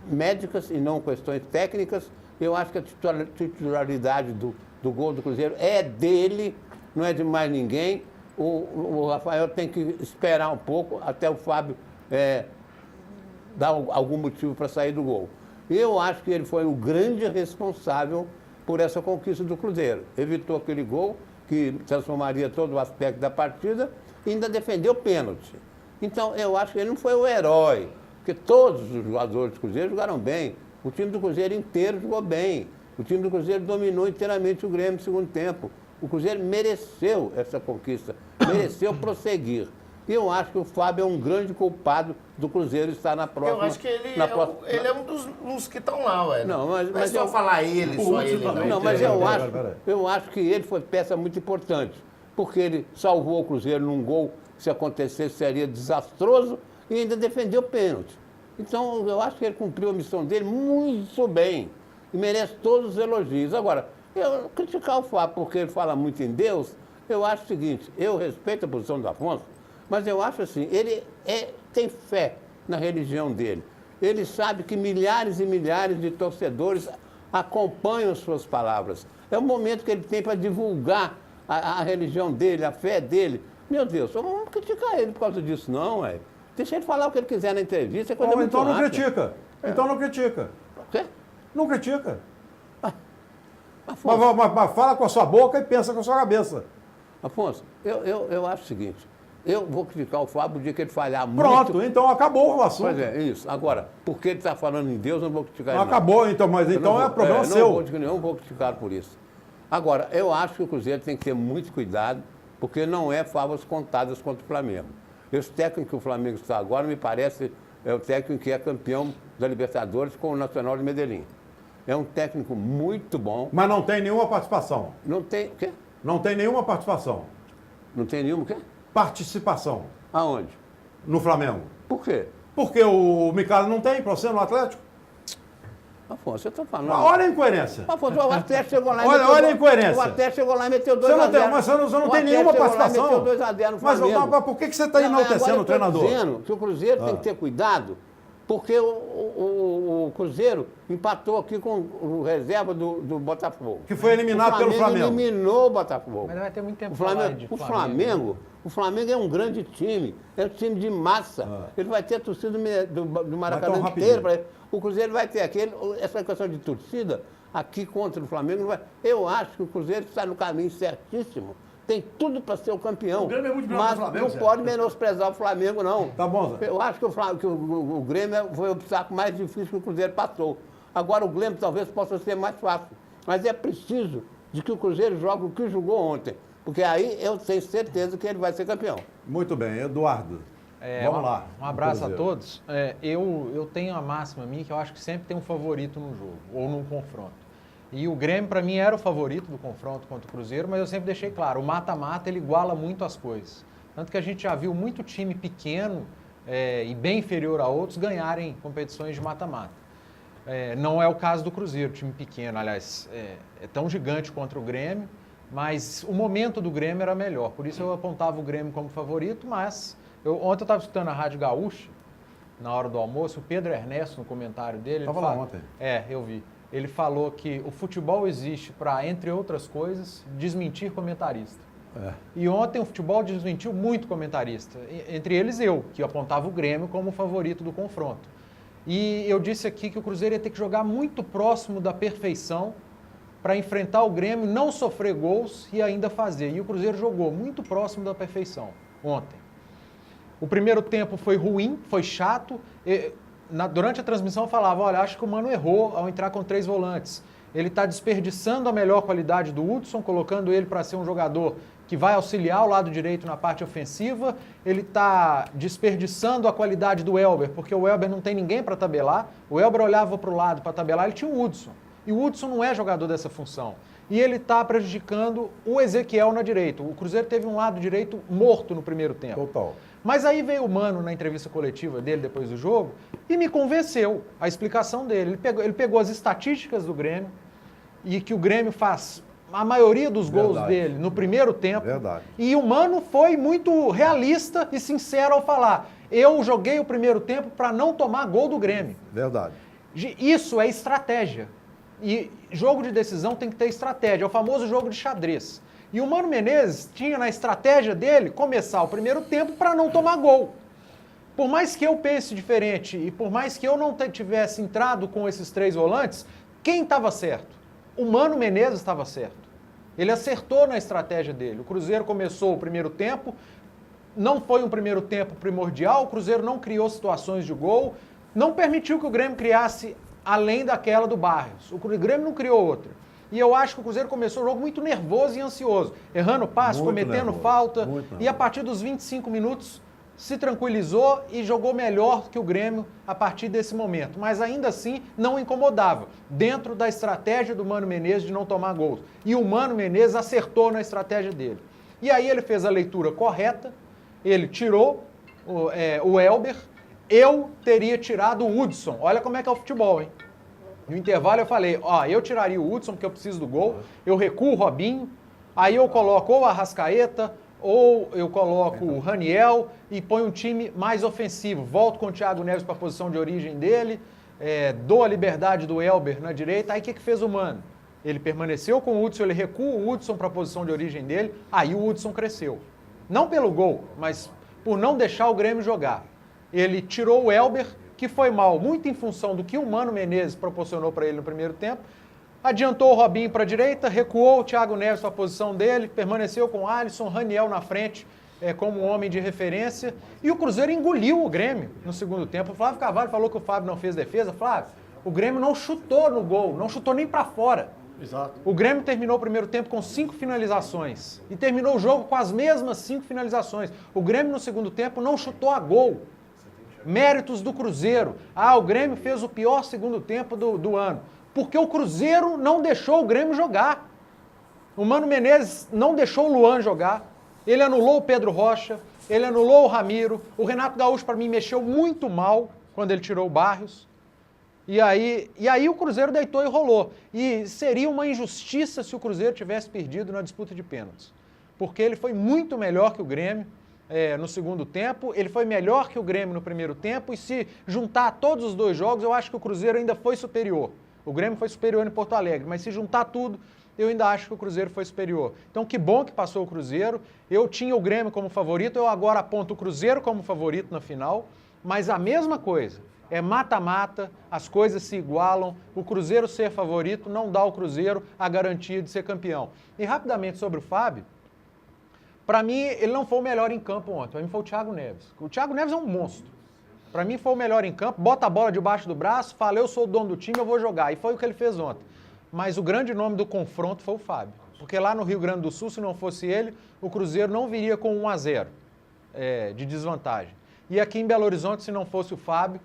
médicas e não questões técnicas. Eu acho que a titularidade do gol do Cruzeiro é dele, não é de mais ninguém. O Rafael tem que esperar um pouco até o Fábio dar algum motivo para sair do gol. Eu acho que ele foi o grande responsável por essa conquista do Cruzeiro. Evitou aquele gol que transformaria todo o aspecto da partida e ainda defendeu o pênalti. Então, eu acho que ele não foi o herói, porque todos os jogadores do Cruzeiro jogaram bem. O time do Cruzeiro inteiro jogou bem. O time do Cruzeiro dominou inteiramente o Grêmio no segundo tempo. O Cruzeiro mereceu essa conquista, mereceu prosseguir. E eu acho que o Fábio é um grande culpado do Cruzeiro estar na próxima... Eu acho que ele é um dos que estão lá, ué. Não, mas é só falar ele, só ele. Não, mas eu acho que ele foi peça muito importante, porque ele salvou o Cruzeiro num gol que, se acontecesse, seria desastroso e ainda defendeu o pênalti. Então, eu acho que ele cumpriu a missão dele muito bem e merece todos os elogios. Agora, Eu criticar o Fábio porque ele fala muito em Deus, eu acho o seguinte, eu respeito a posição do Afonso, mas eu acho assim, ele tem fé na religião dele. Ele sabe que milhares e milhares de torcedores acompanham suas palavras. É o momento que ele tem para divulgar a religião dele, a fé dele. Meu Deus, eu não vou criticar ele por causa disso, não, velho. Deixa ele falar o que ele quiser na entrevista. É coisa muito então não rápida. critica. Então não critica. O quê? Não critica. Afonso, Mas fala com a sua boca e pensa com a sua cabeça. Afonso, eu acho o seguinte, eu vou criticar o Fábio o dia que ele falhar muito. Pronto, então acabou o assunto. Pois é, isso. Agora, porque ele está falando em Deus, eu não vou criticar ele. Acabou, então, mas então é problema seu. Não vou criticar por isso. Agora, eu acho que o Cruzeiro tem que ter muito cuidado, porque não é favas contadas contra o Flamengo. Esse técnico que o Flamengo está agora, me parece, é o técnico que é campeão da Libertadores com o Nacional de Medellín. É um técnico muito bom. Mas não tem nenhuma participação. Não tem o quê? Não tem nenhuma participação. Não tem nenhuma o quê? Participação. Aonde? No Flamengo. Por quê? Porque o Micali não tem para você no Atlético. Afonso, eu estou falando. Olha a incoerência. Afonso, o Atlético chegou lá e olha a incoerência. O Atlético chegou lá e meteu 2-0. Mas você não tem nenhuma participação. O Atlético meteu 2-0 no Flamengo. Mas por que você está enaltecendo o treinador? Eu estou dizendo que o Cruzeiro tem que ter cuidado, porque o Cruzeiro empatou aqui com o reserva do Botafogo. Que foi eliminado pelo Flamengo. Eliminou o Botafogo. Mas vai ter muito tempo O Flamengo é um grande time, é um time de massa. Ele vai ter a torcida do Maracanã inteiro. O Cruzeiro vai ter essa questão de torcida aqui contra o Flamengo. Eu acho que o Cruzeiro está no caminho certíssimo. Tem tudo para ser o campeão. O Grêmio é muito melhor mas que o Flamengo, não pode menosprezar o Flamengo, não. Tá bom, Zé. Eu acho que o Grêmio foi o obstáculo mais difícil que o Cruzeiro passou. Agora o Grêmio talvez possa ser mais fácil. Mas é preciso de que o Cruzeiro jogue o que jogou ontem. Porque aí eu tenho certeza que ele vai ser campeão. Muito bem, Eduardo. Vamos lá. Um abraço a todos. Eu tenho a máxima minha que eu acho que sempre tem um favorito no jogo, ou num confronto. E o Grêmio, para mim, era o favorito do confronto contra o Cruzeiro, mas eu sempre deixei claro, o mata-mata, ele iguala muito as coisas. Tanto que a gente já viu muito time pequeno e bem inferior a outros ganharem competições de mata-mata. Não é o caso do Cruzeiro, time pequeno, aliás, é tão gigante contra o Grêmio, mas o momento do Grêmio era melhor. Por isso eu apontava o Grêmio como favorito, mas ontem eu estava escutando a Rádio Gaúcha, na hora do almoço, o Pedro Ernesto, no comentário dele... Estava lá ontem. Eu vi. Ele falou que o futebol existe para, entre outras coisas, desmentir comentarista. E ontem o futebol desmentiu muito comentarista, entre eles eu, que apontava o Grêmio como favorito do confronto. E eu disse aqui que o Cruzeiro ia ter que jogar muito próximo da perfeição para enfrentar o Grêmio, não sofrer gols e ainda fazer. E o Cruzeiro jogou muito próximo da perfeição ontem. O primeiro tempo foi ruim, foi chato. Durante a transmissão eu falava, olha, acho que o Mano errou ao entrar com 3 volantes. Ele está desperdiçando a melhor qualidade do Hudson, colocando ele para ser um jogador que vai auxiliar o lado direito na parte ofensiva. Ele está desperdiçando a qualidade do Elber, porque o Elber não tem ninguém para tabelar. O Elber olhava para o lado para tabelar, ele tinha o Hudson. E o Hudson não é jogador dessa função. E ele está prejudicando o Ezequiel na direita. O Cruzeiro teve um lado direito morto no primeiro tempo. Total. Mas aí veio o Mano na entrevista coletiva dele depois do jogo e me convenceu a explicação dele. Ele pegou as estatísticas do Grêmio e que o Grêmio faz a maioria dos gols dele no primeiro tempo. Verdade. E o Mano foi muito realista e sincero ao falar, eu joguei o primeiro tempo para não tomar gol do Grêmio. Verdade. Isso é estratégia. E jogo de decisão tem que ter estratégia. É o famoso jogo de xadrez. E o Mano Menezes tinha na estratégia dele começar o primeiro tempo para não tomar gol. Por mais que eu pense diferente e por mais que eu não tivesse entrado com esses 3 volantes, quem estava certo? O Mano Menezes estava certo. Ele acertou na estratégia dele. O Cruzeiro começou o primeiro tempo, não foi um primeiro tempo primordial, o Cruzeiro não criou situações de gol, não permitiu que o Grêmio criasse além daquela do Barrios. O Grêmio não criou outra. E eu acho que o Cruzeiro começou o jogo muito nervoso e ansioso, errando passe, cometendo falta, e a partir dos 25 minutos se tranquilizou e jogou melhor que o Grêmio a partir desse momento. Mas ainda assim não incomodava, dentro da estratégia do Mano Menezes de não tomar gols. E o Mano Menezes acertou na estratégia dele. E aí ele fez a leitura correta, ele tirou o Elber, eu teria tirado o Hudson. Olha como é que é o futebol, hein? No intervalo eu falei, eu tiraria o Hudson porque eu preciso do gol, eu recuo o Robinho, aí eu coloco ou a Arrascaeta, ou eu coloco o Raniel e ponho um time mais ofensivo. Volto com o Thiago Neves para a posição de origem dele, dou a liberdade do Elber na direita. Aí o que fez o Mano? Ele permaneceu com o Hudson, ele recua o Hudson para a posição de origem dele, aí o Hudson cresceu. Não pelo gol, mas por não deixar o Grêmio jogar. Ele tirou o Elber, que foi mal, muito em função do que o Mano Menezes proporcionou para ele no primeiro tempo, adiantou o Robinho para a direita, recuou o Thiago Neves para a posição dele, permaneceu com o Alisson, Raniel na frente como homem de referência, e o Cruzeiro engoliu o Grêmio no segundo tempo. O Flávio Carvalho falou que o Fábio não fez defesa. Flávio, o Grêmio não chutou no gol, não chutou nem para fora. Exato. O Grêmio terminou o primeiro tempo com 5 finalizações e terminou o jogo com as mesmas 5 finalizações. O Grêmio no segundo tempo não chutou a gol. Méritos do Cruzeiro. O Grêmio fez o pior segundo tempo do ano. Porque o Cruzeiro não deixou o Grêmio jogar. O Mano Menezes não deixou o Luan jogar. Ele anulou o Pedro Rocha, ele anulou o Ramiro. O Renato Gaúcho, para mim, mexeu muito mal quando ele tirou o Barrios. E aí o Cruzeiro deitou e rolou. E seria uma injustiça se o Cruzeiro tivesse perdido na disputa de pênaltis. Porque ele foi muito melhor que o Grêmio no segundo tempo, ele foi melhor que o Grêmio no primeiro tempo, e se juntar todos os dois jogos, eu acho que o Cruzeiro ainda foi superior. O Grêmio foi superior em Porto Alegre, mas se juntar tudo, eu ainda acho que o Cruzeiro foi superior. Então, que bom que passou o Cruzeiro. Eu tinha o Grêmio como favorito, eu agora aponto o Cruzeiro como favorito na final, mas a mesma coisa. É mata-mata, as coisas se igualam, o Cruzeiro ser favorito não dá ao Cruzeiro a garantia de ser campeão. E rapidamente sobre o Fábio, para mim ele não foi o melhor em campo ontem, para mim foi o Thiago Neves. O Thiago Neves é um monstro. Para mim foi o melhor em campo, bota a bola debaixo do braço, fala, eu sou o dono do time, eu vou jogar. E foi o que ele fez ontem. Mas o grande nome do confronto foi o Fábio. Porque lá no Rio Grande do Sul, se não fosse ele, o Cruzeiro não viria com 1-0 de desvantagem. E aqui em Belo Horizonte, se não fosse o Fábio,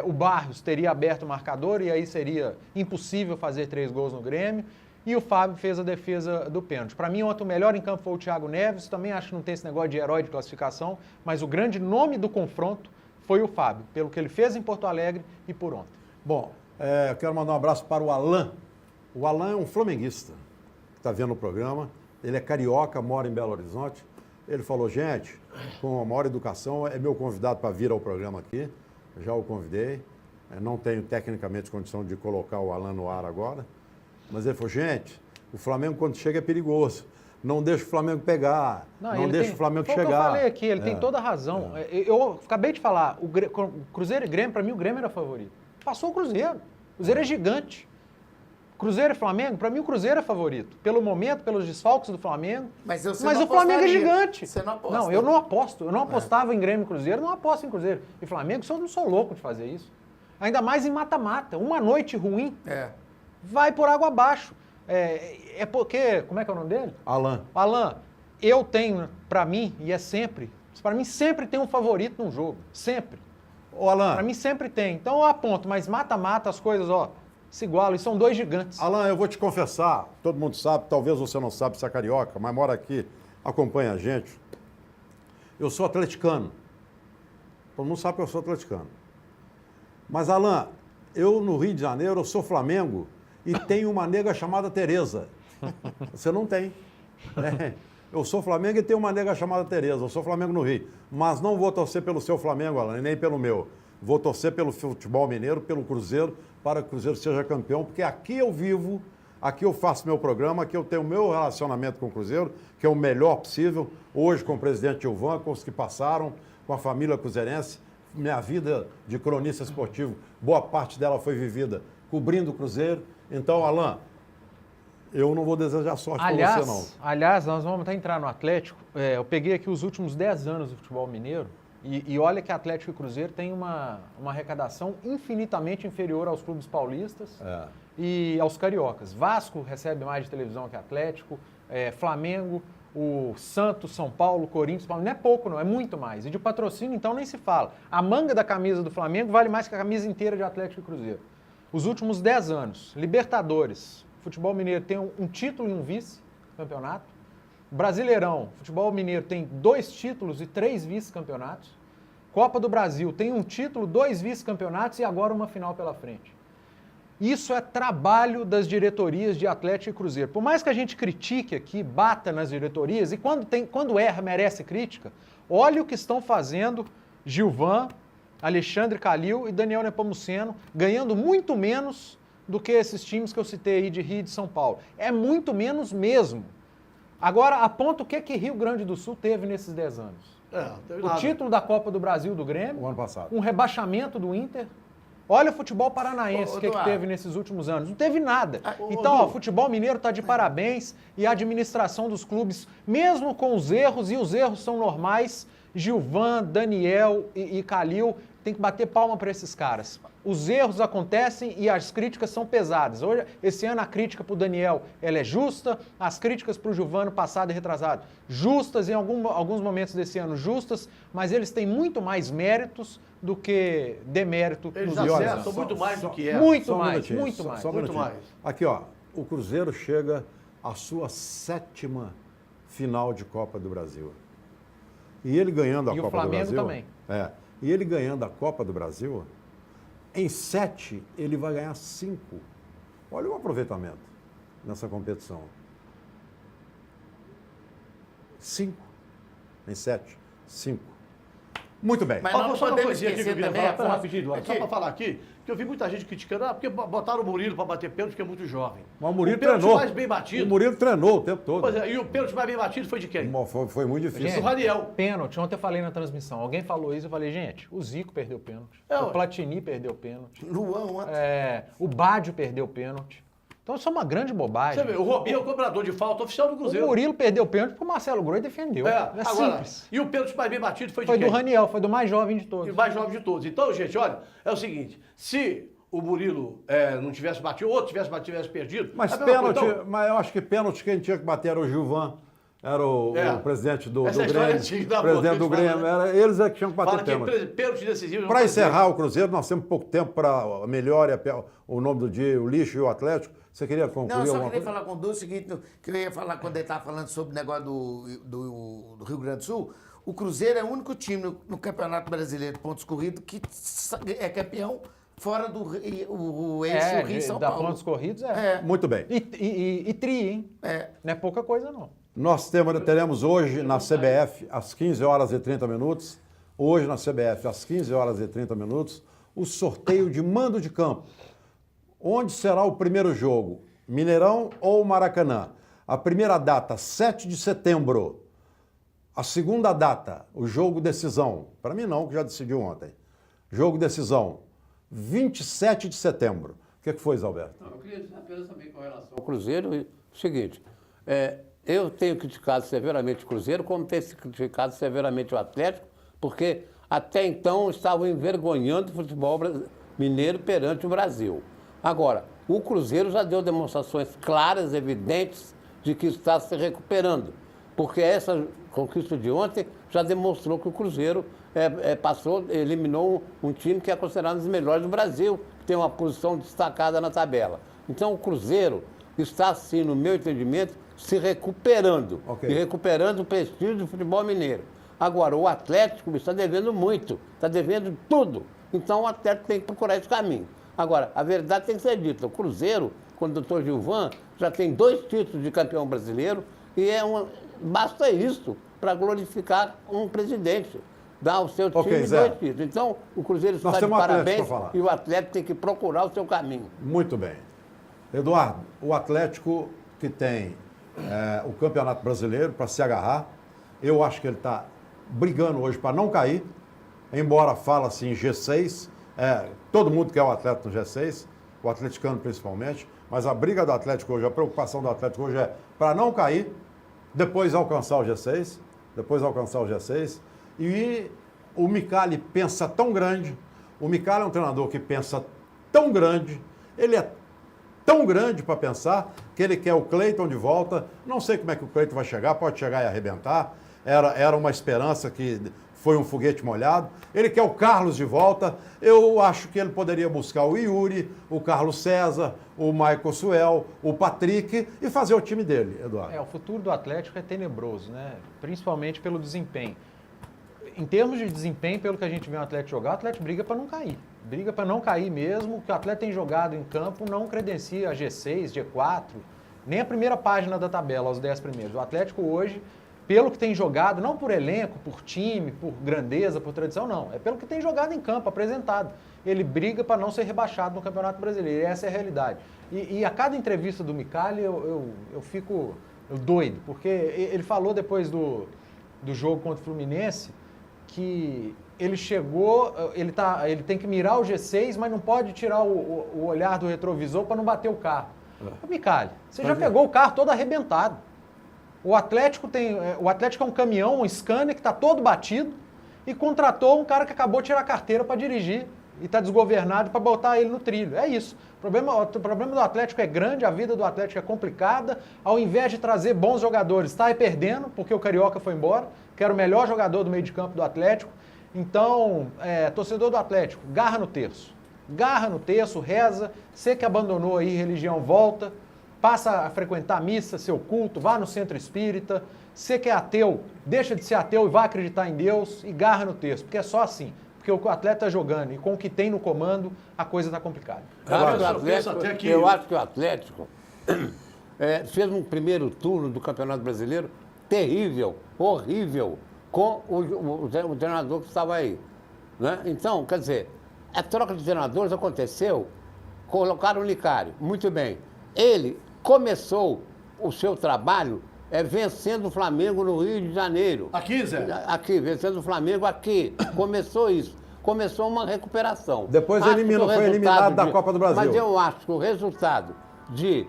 o Barrios teria aberto o marcador e aí seria impossível fazer 3 gols no Grêmio. E o Fábio fez a defesa do pênalti. Para mim, ontem o melhor em campo foi o Thiago Neves. Também acho que não tem esse negócio de herói de classificação, mas o grande nome do confronto foi o Fábio, pelo que ele fez em Porto Alegre e por ontem. Bom, eu quero mandar um abraço para o Alan. O Alan é um flamenguista que está vendo o programa. Ele é carioca, mora em Belo Horizonte. Ele falou, gente, com a maior educação, é meu convidado para vir ao programa aqui. Eu já o convidei. Não tenho tecnicamente condição de colocar o Alan no ar agora. Mas ele falou, gente, o Flamengo quando chega é perigoso. Não deixa o Flamengo pegar, não deixa o Flamengo chegar. Foi o que eu falei aqui, ele tem toda a razão. Eu acabei de falar, o Cruzeiro e Grêmio, para mim o Grêmio era favorito. Passou o Cruzeiro. O Cruzeiro é gigante. Cruzeiro e Flamengo, para mim o Cruzeiro é favorito. Pelo momento, pelos desfalques do Flamengo. Mas o Flamengo é gigante. Você não aposta. Não, eu não aposto. Eu não apostava em Grêmio e Cruzeiro, não aposto em Cruzeiro. E Flamengo, eu não sou louco de fazer isso. Ainda mais em mata-mata. Uma noite ruim vai por água abaixo. É porque, como é que é o nome dele? Alan, eu tenho, para mim, e é sempre, para mim sempre tem um favorito num jogo. Sempre. Ô, Alan. Para mim sempre tem. Então eu aponto, mas mata-mata as coisas, se igualam, e são 2 gigantes. Alan, eu vou te confessar, todo mundo sabe, talvez você não sabe se é carioca, mas mora aqui, acompanha a gente. Eu sou atleticano. Todo mundo sabe que eu sou atleticano. Mas, Alan, eu no Rio de Janeiro, eu sou Flamengo e tenho uma nega chamada Tereza. Você não tem. Eu sou Flamengo e tenho uma nega chamada Tereza. Eu sou Flamengo no Rio. Mas não vou torcer pelo seu Flamengo, Alan, nem pelo meu. Vou torcer pelo futebol mineiro, pelo Cruzeiro, para que o Cruzeiro seja campeão, porque aqui eu vivo, aqui eu faço meu programa, aqui eu tenho o meu relacionamento com o Cruzeiro, que é o melhor possível, hoje com o presidente Gilvan, com os que passaram, com a família cruzeirense. Minha vida de cronista esportivo, boa parte dela foi vivida cobrindo o Cruzeiro. Então, Alan, eu não vou desejar sorte para você, não. Aliás, nós vamos até entrar no Atlético. Eu peguei aqui os últimos 10 anos do futebol mineiro. E olha que Atlético e Cruzeiro têm uma arrecadação infinitamente inferior aos clubes paulistas e aos cariocas. Vasco recebe mais de televisão que Atlético, Flamengo, o Santos, São Paulo, Corinthians, não é pouco não, é muito mais. E de patrocínio, então, nem se fala. A manga da camisa do Flamengo vale mais que a camisa inteira de Atlético e Cruzeiro. Os últimos 10 anos, Libertadores, futebol mineiro tem um título e um vice-campeonato. Brasileirão, futebol mineiro tem 2 títulos e 3 vice-campeonatos. Copa do Brasil tem um título, 2 vice-campeonatos e agora uma final pela frente. Isso é trabalho das diretorias de Atlético e Cruzeiro. Por mais que a gente critique aqui, bata nas diretorias, e quando erra, merece crítica, olha o que estão fazendo Gilvan, Alexandre Calil e Daniel Nepomuceno, ganhando muito menos do que esses times que eu citei aí de Rio e de São Paulo. É muito menos mesmo. Agora, aponta o que Rio Grande do Sul teve nesses 10 anos. O título da Copa do Brasil do Grêmio, O ano passado. um rebaixamento do Inter. Olha o futebol paranaense, o que teve nesses últimos anos. Não teve nada. Então, ó, o futebol mineiro está de parabéns e a administração dos clubes, mesmo com os erros, e os erros são normais, Gilvan, Daniel e Calil, tem que bater palma para esses caras. Os erros acontecem e as críticas são pesadas. Hoje, esse ano a crítica para o Daniel ela é justa, as críticas para o Gilvan no passado e retrasado justas, em alguns momentos desse ano justas, mas eles têm muito mais méritos do que demérito. Eles nos acertam muito mais do que é. Muito mais, muito mais. Muito mais. Aqui, ó, o Cruzeiro chega à sua 7ª final de Copa do Brasil. E ele ganhando a E o Copa do Flamengo Brasil... também. E ele ganhando a Copa do Brasil, em 7 ele vai ganhar 5. Olha o aproveitamento nessa competição. 5. Em 7. 5. Muito bem. Mas nós Só não uma podemos coisinha aqui que eu esquecer queria também, falar, Afonso. rapidinho, Eduardo, só para falar aqui, que eu vi muita gente criticando, porque botaram o Murilo para bater pênalti, porque é muito jovem. Mas o Murilo pênalti treinou. mais bem batido. O Murilo treinou o tempo todo. Pois é, e o pênalti mais bem batido foi de quem? Foi muito difícil. Gente, Do Raniel. Pênalti, ontem eu falei na transmissão, alguém falou isso, eu falei, gente, o Zico perdeu pênalti, o Platini perdeu pênalti, Luan ontem. o Bádio perdeu pênalti. Então isso é uma grande bobagem. Você vê, o Robinho é o cobrador de falta oficial do O Cruzeiro. Murilo perdeu pênalti porque o Marcelo Groi defendeu. É Agora, simples. e o pênalti mais bem batido foi de Foi quem? do Raniel, foi do mais jovem de todos. O mais jovem de todos. Então, gente, olha, é o seguinte, se o Murilo não tivesse batido, ou tivesse batido, tivesse perdido... Mas é a mesma pênalti, coisa, então. mas eu acho que pênalti quem tinha que bater era o Gilvan. Era o presidente do Essa Grêmio. história antiga da Presidente boa, do que eles Grêmio. falam, Era, eles é que tinham que bater Fala pênalti. que pênalti decisivo... Para encerrar o Cruzeiro, nós temos pouco tempo para melhore o nome do dia, o Lixo e o Atlético. Você queria concluir Não, eu só alguma queria coisa? falar com o Du o seguinte, que eu ia falar quando ele estava falando sobre o negócio do Rio Grande do Sul. O Cruzeiro é o único time no Campeonato Brasileiro de pontos corridos que é campeão fora do eixo Rio-São da Paulo. pontos corridos, Muito bem. E tri, hein? Não é pouca coisa, não. Nós teremos hoje na CBF, às 15 horas e 30 minutos, hoje na CBF, às 15 horas e 30 minutos, o sorteio de mando de campo. Onde será o primeiro jogo? Mineirão ou Maracanã? A primeira data, 7 de setembro. A segunda data, o jogo decisão. Para mim não, que já decidiu ontem. Jogo decisão, 27 de setembro. O que foi, Zalberto? Eu queria apenas saber com relação ao Cruzeiro, o seguinte, eu tenho criticado severamente o Cruzeiro, como tenho criticado severamente o Atlético, porque até então estavam envergonhando o futebol mineiro perante o Brasil. Agora, o Cruzeiro já deu demonstrações claras, evidentes, de que está se recuperando, porque essa conquista de ontem já demonstrou que o Cruzeiro eliminou um time que é considerado um dos melhores do Brasil, que tem uma posição destacada na tabela. Então, o Cruzeiro está, sim, no meu entendimento, se recuperando, e recuperando o prestígio do futebol mineiro. Agora, o Atlético está devendo muito, está devendo tudo. Então, o Atlético tem que procurar esse caminho. Agora, a verdade tem que ser dita. O Cruzeiro, com o doutor Gilvan, já tem 2 títulos de campeão brasileiro e basta isso para glorificar um presidente. Dar ao seu time 2 títulos. Então, o Cruzeiro está de parabéns e o Atlético tem que procurar o seu caminho. Muito bem. Eduardo, o Atlético que tem o Campeonato Brasileiro para se agarrar, eu acho que ele está brigando hoje para não cair, embora fala assim em G6, todo mundo quer o Atlético no G6, o atleticano principalmente, mas a briga do Atlético hoje, a preocupação do Atlético hoje é para não cair, depois alcançar o G6, e o Micali pensa tão grande, o Micali é um treinador que pensa tão grande, ele é tão grande para pensar que ele quer o Cleiton de volta, não sei como é que o Cleiton vai chegar, pode chegar e arrebentar, era uma esperança que foi um foguete molhado, ele quer o Carlos de volta, eu acho que ele poderia buscar o Yuri, o Carlos César, o Michael Suel, o Patrick e fazer o time dele, Eduardo. O futuro do Atlético é tenebroso, né? Principalmente pelo desempenho. em termos de desempenho, pelo que a gente vê o Atlético jogar, o Atlético briga para não cair. Briga para não cair mesmo. O que o Atlético tem jogado em campo não credencia a G6, G4, nem a primeira página da tabela, aos 10 primeiros. O Atlético hoje, pelo que tem jogado, não por elenco, por time, por grandeza, por tradição, não. É pelo que tem jogado em campo, apresentado. Ele briga para não ser rebaixado no Campeonato Brasileiro. Essa é a realidade. E a cada entrevista do Micali, eu fico doido, porque ele falou depois do jogo contra o Fluminense que ele chegou, ele tem que mirar o G6, mas não pode tirar o olhar do retrovisor para não bater o carro. Micali, você já pegou o carro todo arrebentado. O Atlético é um caminhão, um Scania que está todo batido e contratou um cara que acabou de tirar a carteira para dirigir e está desgovernado para botar ele no trilho. É isso. O problema do Atlético é grande, a vida do Atlético é complicada. Ao invés de trazer bons jogadores, está aí perdendo, porque o Carioca foi embora, que era o melhor jogador do meio de campo do Atlético. Então, torcedor do Atlético, garra no terço. Garra no terço, reza. Você que abandonou aí religião, volta. Passa a frequentar a missa, seu culto, vá no centro espírita. Você que é ateu, deixa de ser ateu e vá acreditar em Deus e garra no terço, porque é só assim. Porque o atleta está jogando e com o que tem no comando, a coisa está complicada. Eu acho que o Atlético fez um primeiro turno do Campeonato Brasileiro terrível, horrível, com o treinador que estava aí. Né? Então, quer dizer, a troca de treinadores aconteceu, colocaram o Licário, muito bem. Ele começou o seu trabalho vencendo o Flamengo no Rio de Janeiro. Aqui, Zé? Aqui, vencendo o Flamengo aqui. Começou isso. Começou uma recuperação. Depois foi eliminado da Copa do Brasil. Mas eu acho que o resultado de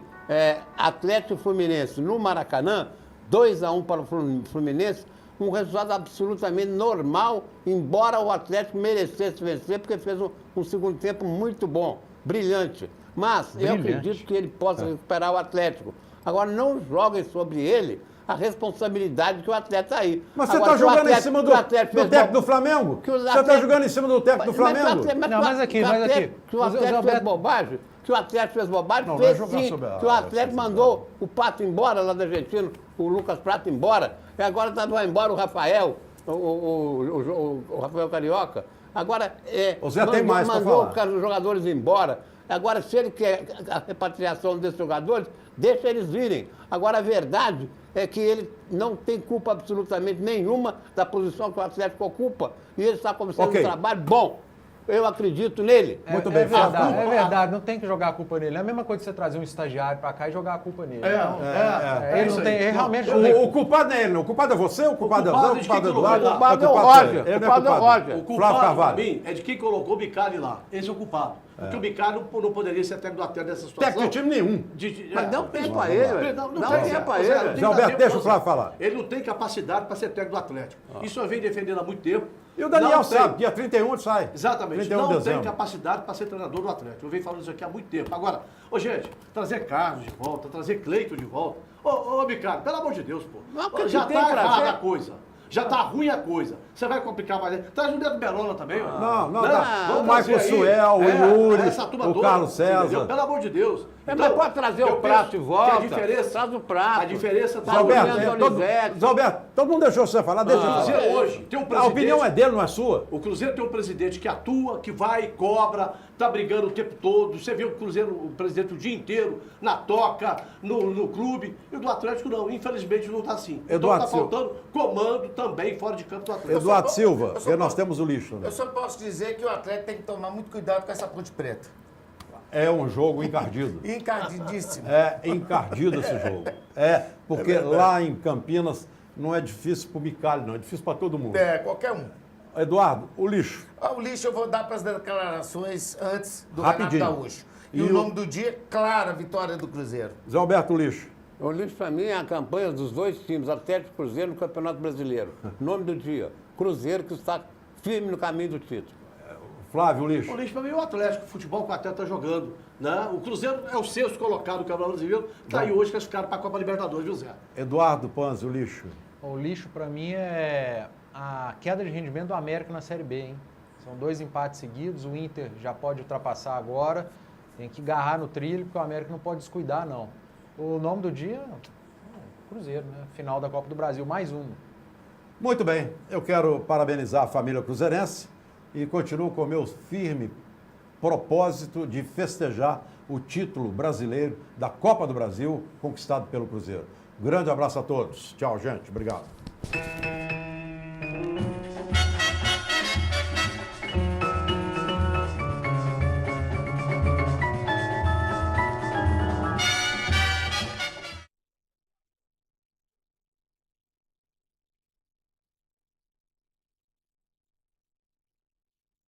Atlético e Fluminense no Maracanã, 2-1 para o Fluminense, um resultado absolutamente normal, embora o Atlético merecesse vencer, porque fez um segundo tempo muito bom, brilhante. Mas eu acredito que ele possa recuperar o Atlético. Agora, não joguem sobre ele a responsabilidade que o atleta aí. Mas você está jogando em cima do técnico do Flamengo? Você está jogando em cima do técnico do Flamengo? Mas aqui. Que o Atlético fez bobagem? Que o Atlético fez bobagem? Fez sim. Que o Atlético mandou o Pato embora lá da Argentina, o Lucas Prato embora. E agora vai embora o Rafael, o Rafael Carioca. Agora, mandou os jogadores embora. Agora, se ele quer a repatriação desses jogadores, deixa eles virem. Agora, a verdade é que ele não tem culpa absolutamente nenhuma da posição que o Atlético ocupa. E ele está começando um trabalho bom. Eu acredito nele. Muito bem. É verdade, não tem que jogar a culpa nele. É a mesma coisa que você trazer um estagiário para cá e jogar a culpa nele. Ele não tem, realmente... O culpado não é ele, não. O culpado é você, o culpado é o Eduardo. O culpado é o Roger. O culpado é o Roger. O culpado, para mim, é de quem colocou o Micali lá. Esse é o culpado. Porque o Micali não poderia ser técnico do Atlético nessa situação. Técnico de time nenhum. Mas dá um tempo a ele. Dá um tempo a ele. Zé Alberto, deixa o Flávio falar. Ele não tem capacidade para ser técnico do Atlético. Isso eu venho defendendo há muito tempo. E o Daniel sabe, dia 31 sai. Exatamente. Não tem capacidade para ser treinador do Atlético. Eu venho falando isso aqui há muito tempo. Agora, gente, trazer Carlos de volta, trazer Cleiton de volta. Ô, Micali, pelo amor de Deus, pô. Já tá errada a coisa. Já tá ruim a coisa. Você vai complicar mais. Traz o Neto Berola também. Não. O Michael Suel, o Yuri, o Carlos César. Entendeu? Pelo amor de Deus. Então, mas pode trazer o Prato de volta. Traz o Prato. A diferença tá... Zé Alberto, todo mundo deixou você falar. Deixa eu falar. Hoje tem um presidente... A opinião é dele, não é sua. O Cruzeiro tem um presidente que atua, que vai, cobra, tá brigando o tempo todo. Você vê o Cruzeiro, o presidente o dia inteiro, na toca, no clube. E o do Atlético não. Infelizmente não tá assim. Eduardo então tá faltando comando também fora de campo do Atlético. Eduardo Silva, porque nós temos o lixo. Né? Eu só posso dizer que o Atlético tem que tomar muito cuidado com essa Ponte Preta. É um jogo encardido. Encardidíssimo. É encardido esse jogo. Porque lá em Campinas não é difícil para o Micali, não. É difícil para todo mundo. Qualquer um. Eduardo, o lixo. O lixo eu vou dar para as declarações antes do Rapidinho. Renato Gaúcho. E o nome do dia, clara vitória do Cruzeiro. Zé Alberto, o lixo. O lixo, para mim, é a campanha dos dois times, Atlético e Cruzeiro, no Campeonato Brasileiro. Nome do dia, Cruzeiro, que está firme no caminho do título. Flávio, o lixo. O lixo para mim é o Atlético, o futebol que o Atlético está jogando. Né? O Cruzeiro é o sexto colocado do Campeonato Brasileiro, está aí hoje classificado para a Copa Libertadores, viu, Zé? Eduardo Panzi, o lixo. O lixo, para mim, é a queda de rendimento do América na Série B, hein? São 2 empates seguidos, o Inter já pode ultrapassar agora, tem que agarrar no trilho, porque o América não pode descuidar, não. O nome do dia, Cruzeiro, né? Final da Copa do Brasil, mais um. Muito bem, eu quero parabenizar a família cruzeirense e continuo com o meu firme propósito de festejar o título brasileiro da Copa do Brasil conquistado pelo Cruzeiro. Grande abraço a todos. Tchau, gente. Obrigado.